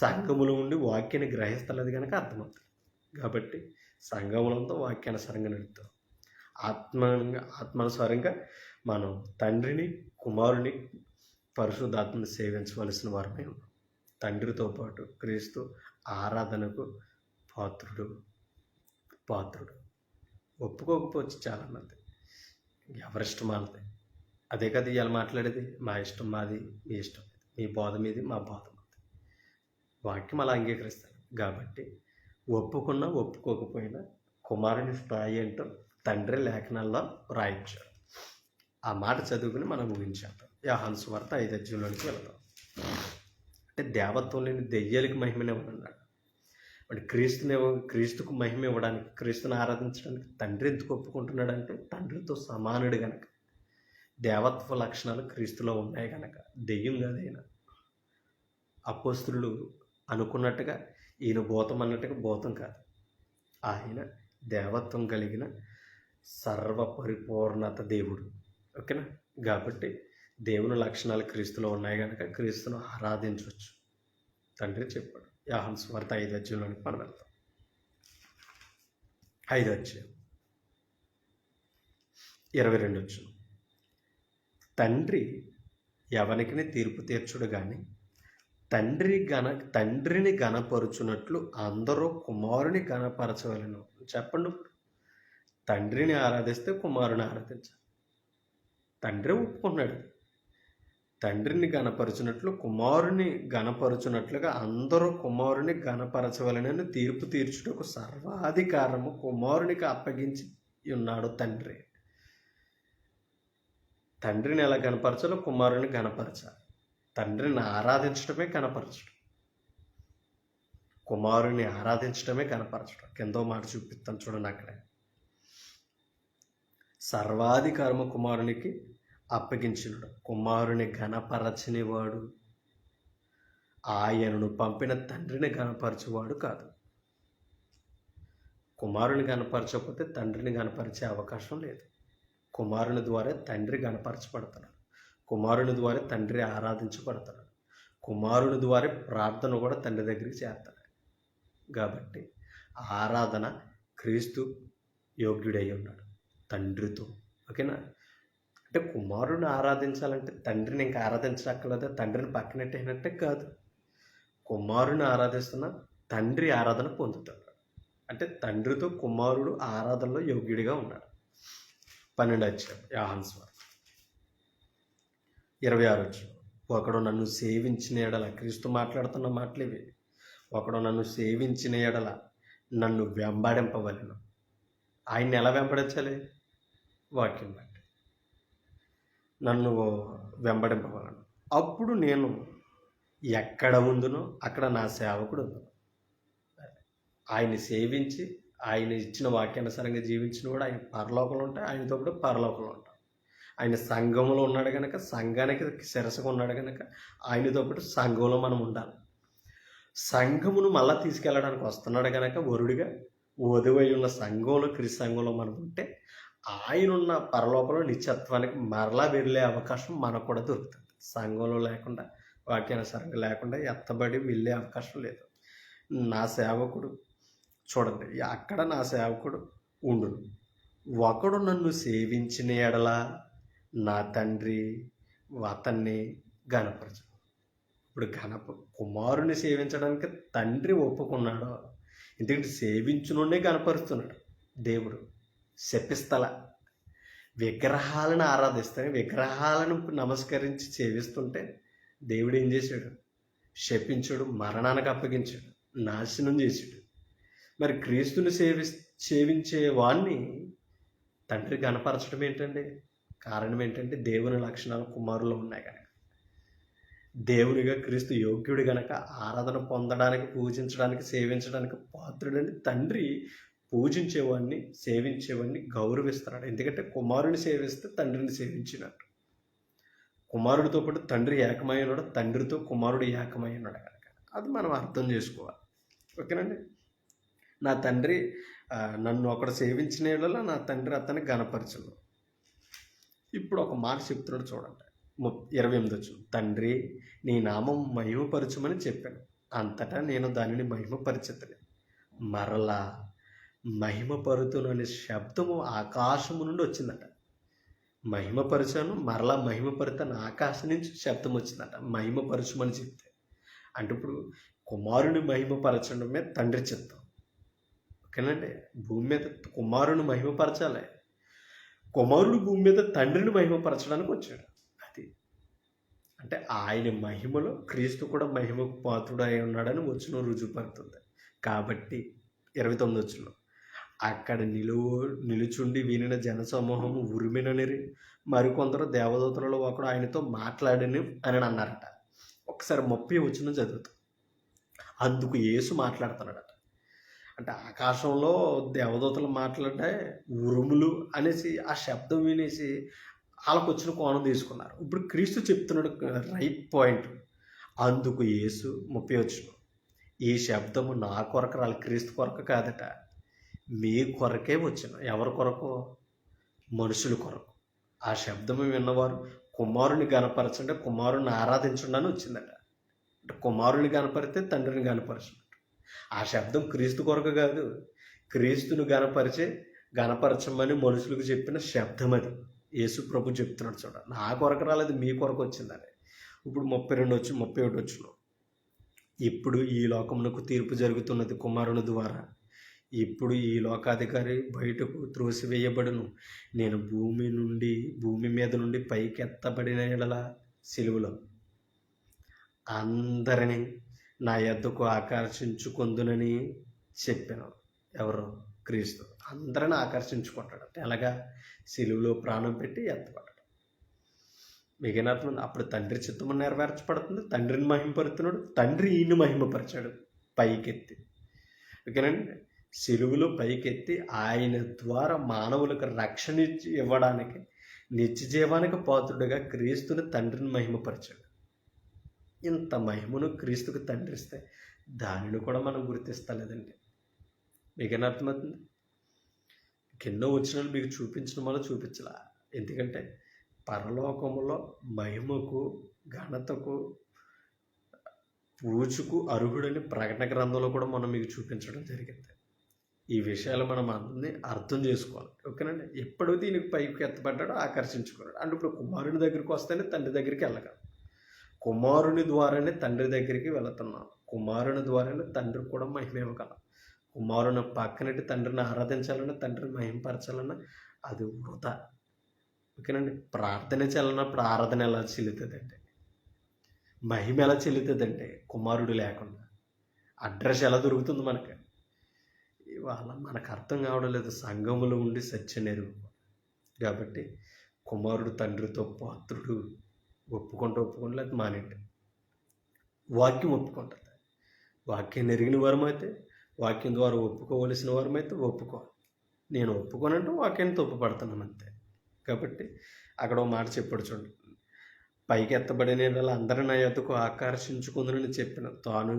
సంఘములో ఉండి వాక్యాన్ని గ్రహిస్తలేదు కనుక అర్థమవుతుంది. కాబట్టి సంఘములంతా వాక్యానుసారంగా నడుపుతాం. ఆత్మానుసారంగా మనం తండ్రిని, కుమారుని, పరిశుద్ధాత్మని సేవించవలసిన వారమే ఉన్నాం. తండ్రితో పాటు క్రీస్తు ఆరాధనకు పాత్రుడు. ఒప్పుకోకపోవచ్చు చాలామంది. ఎవరిష్టం వాళ్ళది. అదే కదా ఇవాళ మాట్లాడేది. మా ఇష్టం మాది, మీ ఇష్టం మీ బోధ మీది, మా బోధ మాది. వాక్యం అలా అంగీకరిస్తారు. కాబట్టి ఒప్పుకున్నా ఒప్పుకోకపోయినా కుమారుని స్థాయి అంటూ తండ్రి లేఖనాల్లో రాయించాడు. ఆ మాట చదువుకుని మనం ముగించేద్దాం. యోహాను సువార్త 5:5 వెళదాం. అంటే దేవత్వం లేని దెయ్యాలకి మహిమనివ్వనన్నాడు. అంటే క్రీస్తుకు మహిమ ఇవ్వడానికి, క్రీస్తుని ఆరాధించడానికి తండ్రి ఎందుకు ఒప్పుకుంటున్నాడంటే తండ్రితో సమానుడు గనక. దేవత్వ లక్షణాలు క్రీస్తులో ఉన్నాయి కనుక. దెయ్యం కాదైనా. అపోస్తలులు అనుకున్నట్టుగా ఈయన భూతం అన్నట్టుగా భూతం కాదు. ఆయన దేవత్వం కలిగిన సర్వపరిపూర్ణత దేవుడు. ఓకేనా? కాబట్టి దేవుని లక్షణాలు క్రీస్తులో ఉన్నాయి కనుక క్రీస్తును ఆరాధించవచ్చు. తండ్రి చెప్పాడు. యోహాను సువార్త 5:20 మనం వెళ్తాం. 5:22 తండ్రి ఎవరికి తీర్పు తీర్చుడు కానీ తండ్రిని గణపరుచున్నట్లు అందరూ కుమారుని గణపరచవలను. చెప్పండి. తండ్రిని ఆరాధిస్తే కుమారుని ఆరాధించాలి. తండ్రి ఒప్పుకున్నాడు. తండ్రిని గణపరచున్నట్లు కుమారుని గణపరచున్నట్లుగా అందరూ కుమారుని గణపరచవలనని తీర్పు తీర్చుటకు సర్వాధికారము కుమారునికి అప్పగించి ఉన్నాడు తండ్రి. తండ్రిని ఎలా గణపరచాలో కుమారుని గణపరచాలి. తండ్రిని ఆరాధించడమే కనపరచడం, కుమారుని ఆరాధించడమే కనపరచడం. కిందో మాట చూపిస్తాను చూడండి. అక్కడే సర్వాధికారము కుమారునికి అప్పగించినడు. కుమారుని గణపరచని వాడు ఆయనను పంపిన తండ్రిని గణపరచువాడు కాదు. కుమారుని గణపరచకపోతే తండ్రిని గణపరిచే అవకాశం లేదు. కుమారుని ద్వారా తండ్రి గణపరచబడతాడు. కుమారుని ద్వారా తండ్రి ఆరాధించబడతాడు. కుమారుని ద్వారా ప్రార్థన కూడా తండ్రి దగ్గరికి చేస్తాడు. కాబట్టి ఆరాధన క్రీస్తు యోగ్యుడై ఉన్నాడు తండ్రితో. ఓకేనా? అంటే కుమారుని ఆరాధించాలంటే తండ్రిని ఇంకా ఆరాధించక్కర్లేదా? తండ్రిని పక్కనెట్టేనట్టే కాదు. కుమారుని ఆరాధిస్తున్న తండ్రి ఆరాధన పొందుతాడు. అంటే తండ్రితో కుమారుడు ఆరాధనలో యోగ్యుడిగా ఉన్నాడు. 12 యోహాను సువార్త 26 ఒకడు నన్ను సేవించిన ఎడల, క్రీస్తు మాట్లాడుతున్న మాటలు ఇవి. ఒకడు నన్ను సేవించిన ఎడల నన్ను వెంబడింపవలెను. ఆయన్ని ఎలా వెంబడించాలి? వాక్యం బట్టి నన్ను వెంబడింపవలను. అప్పుడు నేను ఎక్కడ ఉందునో అక్కడ నా సేవకుడు ఉందును. ఆయన్ని సేవించి ఆయన ఇచ్చిన వాక్యానుసారంగా జీవించిన కూడా ఆయన పరలోకంలో ఉంటే ఆయనతో కూడా పరలోకంలో ఉంటాం. ఆయన సంఘంలో ఉన్నాడు కనుక సంఘానికి శిరసగా ఉన్నాడు కనుక ఆయనతో పాటు సంఘంలో మనం ఉండాలి. సంఘమును మళ్ళా తీసుకెళ్ళడానికి వస్తున్నాడు కనుక వరుడిగా వధువై ఉన్న సంఘంలో క్రీస్తు సంఘంలో మనం ఉంటే ఆయన ఉన్న పరలోకంలో నిత్యత్వానికి మరలా వెళ్ళే అవకాశం మనకు కూడా దొరుకుతుంది. సంఘంలో లేకుండా వాక్యానుసారంగా లేకుండా ఎత్తబడి వెళ్ళే అవకాశం లేదు. నా సేవకుడు చూడండి, అక్కడ నా సేవకుడు ఉండును. ఒకడు నన్ను సేవించిన ఎడల నా తండ్రి అతన్ని ఘనపరచు. ఇప్పుడు కుమారుని సేవించడానికి తండ్రి ఒప్పుకున్నాడు. ఎందుకంటే సేవించునుండే ఘనపరుస్తున్నాడు దేవుడు. శపిస్తల విగ్రహాలను ఆరాధిస్తే విగ్రహాలను నమస్కరించి సేవిస్తుంటే దేవుడు ఏం చేశాడు? శపించాడు, మరణానికి అప్పగించాడు, నాశనం చేశాడు. మరి క్రీస్తుని సేవించే వాణ్ణి తండ్రి కనపరచడం ఏంటండి? కారణం ఏంటంటే దేవుని లక్షణాలు కుమారులో ఉన్నాయి కనుక. దేవునిగా క్రీస్తు యోగ్యుడు గనక ఆరాధన పొందడానికి, పూజించడానికి, సేవించడానికి పాత్రుడని తండ్రి పూజించేవాడిని, సేవించేవాడిని గౌరవిస్తున్నాడు. ఎందుకంటే కుమారుని సేవిస్తే తండ్రిని సేవించినట్టు. కుమారుడితో పాటు తండ్రి ఏకమై ఉన్నాడు, తండ్రితో కుమారుడు ఏకమై ఉన్నాడు కనుక అది మనం అర్థం చేసుకోవాలి. ఓకేనండి. నా తండ్రి నన్ను ఒకడు సేవించిన వేళ నా తండ్రి అతన్ని ఘనపరచును. ఇప్పుడు ఒక మాట చెప్తున్నాడు చూడండి, 28 తండ్రి నీ నామం మహిమపరచుమని చెప్పాను, అంతటా నేను దానిని మహిమపరచెదను. మరలా మహిమపరుతుననే శబ్దము ఆకాశము నుండి వచ్చిందట. మహిమపరచాను, మరలా మహిమపరుతాను, ఆకాశం నుంచి శబ్దం వచ్చిందట మహిమపరచుమని చెప్తే. అంటే ఇప్పుడు కుమారుని మహిమపరచడమే తండ్రి చిత్తం. ఓకేనండి. భూమి మీద కుమారుని మహిమపరచాలి, కుమారుడు భూమి మీద తండ్రిని మహిమపరచడానికి వచ్చాడు. అది అంటే ఆయన మహిమలో క్రీస్తు కూడా మహిమకు పాత్రుడై ఉన్నాడని వచనం రుజువుపడుతుంది. కాబట్టి 29 అక్కడ నిలుచుండి వినిన జనసమూహము ఉరిమిననిరి, మరికొందరు దేవదూతలలో ఒకడు ఆయనతో మాట్లాడని అని అన్నారట. ఒకసారి 30 చదువుతాం. అందుకు యేసు మాట్లాడుతున్నాడట. అంటే ఆకాశంలో దేవదూతలు మాట్లాడే ఉరుములు అనేసి ఆ శబ్దం వినేసి వాళ్ళకు వచ్చిన కోణం తీసుకున్నారు. ఇప్పుడు క్రీస్తు చెప్తున్నాడు రైట్ పాయింట్. అందుకు యేసు 30 ఈ శబ్దము నా కొరకు రాలి, క్రీస్తు కొరకు కాదట, మీ కొరకే వచ్చిన. ఎవరి కొరకు? మనుషుల కొరకు. ఆ శబ్దము విన్నవారు కుమారుని గనపరచండి, కుమారుని ఆరాధించండి అని వచ్చిందట. అంటే కుమారుని గనపరితే తండ్రిని గనపరచండి. ఆ శబ్దం క్రీస్తు కొరకు కాదు, క్రీస్తును గనపరచమని మనుషులకు చెప్పిన శబ్దం అది. యేసు ప్రభు చెప్తున్నాడు చూడండి, నా కొరకు రాలేదు, మీ కొరకు వచ్చిందని. ఇప్పుడు 32 31 ఇప్పుడు ఈ లోకమునకు తీర్పు జరుగుతున్నది కుమారుని ద్వారా. ఇప్పుడు ఈ లోకాధికారి బయటకు త్రోసివేయబడును. నేను భూమి మీద నుండి పైకెత్తబడిన ఎడల సిలువలో అందరినీ నా యొద్దకు ఆకర్షించుకొందునని చెప్పాను. ఎవరు? క్రీస్తు. అందరిని ఆకర్షించుకుంటాడు. ఎలాగా? సిలువలో ప్రాణం పెట్టి ఎత్తపడ్డాడు. మిగిలిన అప్పుడు తండ్రి చిత్తము నెరవేర్చబడుతుంది, తండ్రిని మహిమపరుతున్నాడు, తండ్రి ఈయన్ని మహిమపరిచాడు పైకెత్తి. ఓకేనండి. సిలువలో పైకెత్తి ఆయన ద్వారా మానవులకు రక్షణ ఇవ్వడానికి, నిత్య జీవానికి పాత్రుడుగా క్రీస్తుని తండ్రిని మహిమపరిచాడు. ఇంత మహిమను క్రీస్తుకు తండ్రి ఇస్తే దానిని కూడా మనం గుర్తిస్తలేదండి. మీకేనా అర్థమవుతుంది? కింద వచ్చిన మీకు చూపించడం వల్ల చూపించలా. ఎందుకంటే పరలోకములో మహిమకు, ఘనతకు, పూజకు అర్హుడని ప్రకటన గ్రంథంలో కూడా మనం మీకు చూపించడం జరిగింది. ఈ విషయాలు మనం అందరినీ అర్థం చేసుకోవాలి. ఓకేనండి. ఎప్పుడు దీనికి పైకి ఎత్తబడ్డాడో ఆకర్షించుకున్నాడు. అంటే ఇప్పుడు కుమారుని దగ్గరికి వస్తేనే తండ్రి దగ్గరికి వెళ్ళగలం. కుమారుని ద్వారానే తండ్రి దగ్గరికి వెళుతున్నాం. కుమారుని ద్వారానే తండ్రి కూడా మహిమ ఇవ్వగలం. కుమారుని పక్కనట్టి తండ్రిని ఆరాధించాలన్నా, తండ్రిని మహిమపరచాలన్నా అది వృధా. ఓకేనండి. ప్రార్థన చెల్లనప్పుడు ఆరాధన ఎలా చెల్లుతుందండి? మహిమ ఎలా చెల్లుతుందండి? కుమారుడు లేకుండా అడ్రస్ ఎలా దొరుకుతుంది మనకి? ఇవాళ మనకు అర్థం కావడం లేదు. సంఘములో ఉండి సత్యం ఎరుగు. కాబట్టి కుమారుడు తండ్రితో పాత్రుడు. ఒప్పుకుంటూ లేదు మానేంటి. వాక్యం ఒప్పుకుంటుంది. వాక్యాన్ని ఎరిగిన వారమైతే, వాక్యం ద్వారా ఒప్పుకోవలసిన వారమైతే ఒప్పుకోవాలి. నేను ఒప్పుకోనంటూ వాక్యాన్ని తప్పుపడుతున్నాను అంతే. కాబట్టి అక్కడ ఒక మాట చెప్పాడు చూడండి, పైకి ఎత్తబడిన యెడల అందరూ నా యొద్దకు ఆకర్షించుకుందునని చెప్పిన తాను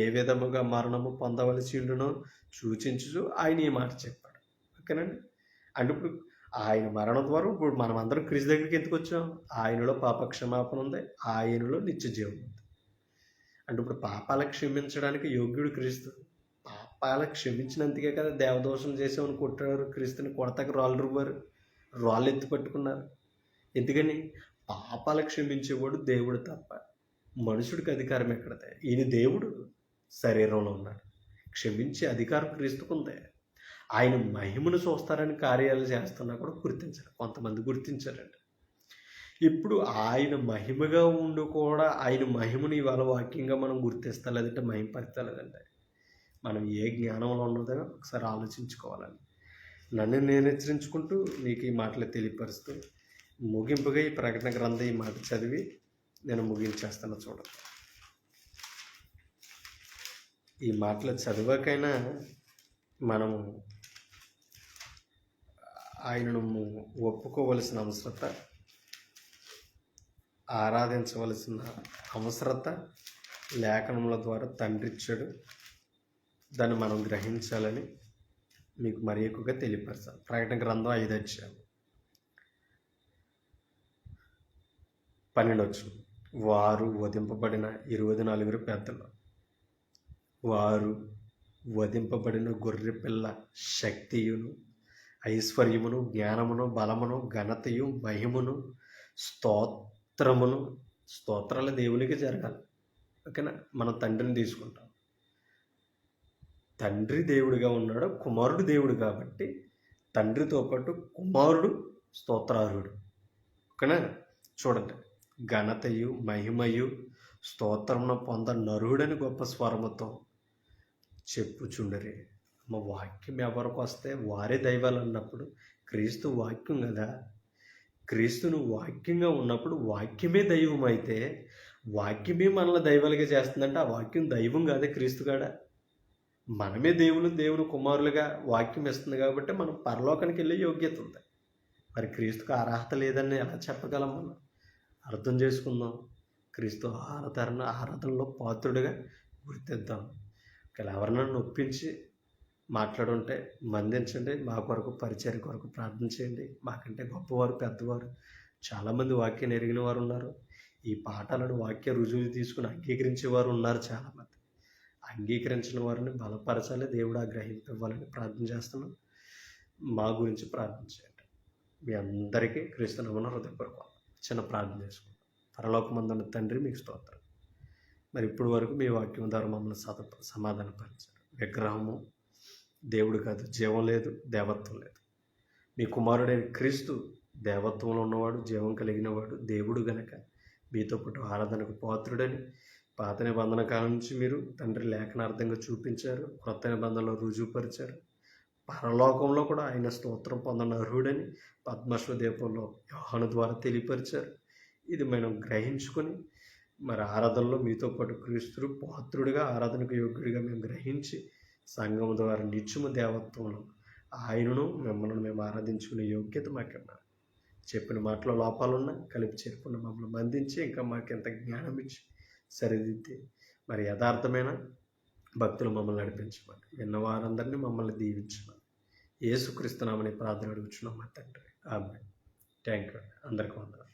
ఏ విధముగా మరణము పొందవలసి ఉండునో సూచించు ఆయన ఈ మాట చెప్పాడు. ఓకేనండి. అంటే ఇప్పుడు ఆయన మరణం ద్వారా ఇప్పుడు మనం అందరం క్రీస్తు దగ్గరికి ఎందుకు వచ్చాం? ఆయనలో పాపక్షమాపణ ఉంది, ఆయనలో నిత్య జీవం ఉంది. అంటే ఇప్పుడు పాపాలకు క్షమించడానికి యోగ్యుడు క్రీస్తు. పాపాలకు క్షమించినందుకే కదా దేవదోషం చేసామని కొట్టారు, క్రీస్తుని కొడతాక రాళ్ళు రువ్వారు, రాళ్ళు ఎత్తి పట్టుకున్నారు. ఎందుకని? పాపాలకు క్షమించేవాడు దేవుడు తప్ప మనుషుడికి అధికారం ఎక్కడదే? ఈయన దేవుడు శరీరంలో ఉన్నాడు, క్షమించే అధికారం క్రీస్తుకుందే. ఆయన మహిమను చూస్తారని కార్యాలు చేస్తున్నా కూడా గుర్తించారు, కొంతమంది గుర్తించారండి. ఇప్పుడు ఆయన మహిమగా ఉండి కూడా ఆయన మహిమను ఇవాళ వాక్యంగా మనం గుర్తిస్తలేదంటే మహిమపరచలేదంటే మనం ఏ జ్ఞానంలో ఉన్నదో ఒకసారి ఆలోచించుకోవాలని నన్ను నేను హెచ్చరించుకుంటూ మీకు ఈ మాటలు తెలియపరుస్తూ ముగింపుగా ఈ ప్రకటన గ్రంథం ఈ మాట చదివి నేను ముగించేస్తాను. చూడండి, ఈ మాటలు చదివాకైనా మనము ఆయనను ఒప్పుకోవలసిన అవసరత, ఆరాధించవలసిన అవసరత లేఖనముల ద్వారా తండ్రి ఇచ్చాడు. దాన్ని మనం గ్రహించాలని మీకు మరి ఎక్కువగా తెలియపరచాలి. ప్రకటన గ్రంథం 5 అధ్యాయం 12 వారు వధింపబడిన 24 పెద్దలు, వారు వధింపబడిన గొర్రె పిల్ల శక్తియును ఐశ్వర్యమును జ్ఞానమును బలమును ఘనతయు మహిమను స్తోత్రమును, స్తోత్రాలు దేవునికి జరగాలి. ఓకేనా? మనం తండ్రిని తీసుకుంటాం, తండ్రి దేవుడిగా ఉన్నాడు, కుమారుడు దేవుడు కాబట్టి తండ్రితో పాటు కుమారుడు స్తోత్రార్హుడు. ఓకేనా? చూడండి, ఘనతయు మహిమయు స్తోత్రమును పొంద నరుడని గొప్ప స్వరముతో చెప్పుచుండరే. మా వాక్యం ఎవరికి వస్తే వారే దైవాలు అన్నప్పుడు క్రీస్తు వాక్యం కదా. క్రీస్తును వాక్యంగా ఉన్నప్పుడు వాక్యమే దైవం అయితే వాక్యమే మనల్ని దైవాలుగా చేస్తుందంటే ఆ వాక్యం దైవం కాదే క్రీస్తు కాడా? మనమే దేవుని కుమారులుగా వాక్యం ఇస్తుంది కాబట్టి మనం పరలోకానికి వెళ్ళే యోగ్యత ఉంది. మరి క్రీస్తుకు అర్హత లేదని ఎలా చెప్పగలం? మనం అర్థం చేసుకుందాం, క్రీస్తు ఆరాధనలో పాత్రుడిగా గుర్తిద్దాం. ఒకవేళ ఎవరినైనా నొప్పించి మాట్లాడుంటే మందించండి, మా కొరకు పరిచర్య కొరకు ప్రార్థన చేయండి. మాకంటే గొప్పవారు పెద్దవారు చాలామంది వాక్యాన్ని ఎరిగిన వారు ఉన్నారు. ఈ పాఠాలను వాక్య రుజువు తీసుకుని అంగీకరించే వారు ఉన్నారు చాలామంది. అంగీకరించిన వారిని బలపరచాలి, దేవుడు ఆగ్రహింపవ్వాలని ప్రార్థన చేస్తున్నాం. మా గురించి ప్రార్థించండి. మీ అందరికీ క్రీస్తునామమున హృదయపూర్వక చిన్న ప్రార్థన చేసుకుంటాం. పరలోకమందున్న తండ్రి, మీకు స్తోత్రం. మరి ఇప్పుడు వరకు మీ వాక్యం ద్వారా మమ్మల్ని సమాధానపరిచారు. విగ్రహము దేవుడు కాదు, జీవం లేదు, దేవత్వం లేదు. మీ కుమారుడైన క్రీస్తు దేవత్వంలో ఉన్నవాడు, జీవం కలిగినవాడు, దేవుడు గనక మీతో పాటు ఆరాధనకు పాత్రుడని పాత నిబంధన కాలం నుంచి మీరు తండ్రి లేఖనార్థంగా చూపించారు, క్రొత్త నిబంధనలో రుజువుపరిచారు. పరలోకంలో కూడా ఆయన స్తోత్రం పొందన అర్హుడని పద్మశ్వదీపంలో యోహాను ద్వారా తెలియపరిచారు. ఇది మనం గ్రహించుకొని మరి ఆరాధనలో మీతో పాటు క్రీస్తు పాత్రుడిగా ఆరాధనకు యోగ్యుడిగా మేము గ్రహించి సంఘం ద్వారా నిత్యము దేవత్వంలో ఆయనను మిమ్మల్ని మేము ఆరాధించుకునే యోగ్యత మాకున్నారు. చెప్పిన మాటలో లోపాలున్నా కలిపి చెప్పుకున్న మమ్మల్ని బంధించి ఇంకా మాకెంత జ్ఞానం ఇచ్చి సరిదిద్ది మరి యథార్థమైన భక్తులు మమ్మల్ని నడిపించమని, విన్నవారందరినీ మమ్మల్ని దీవించమని యేసుక్రీస్తు నామమున ప్రార్థన అడుగుచున్నాం మా తండ్రి. ఆమేన్. Thank you. అందరికీ వందనాలు.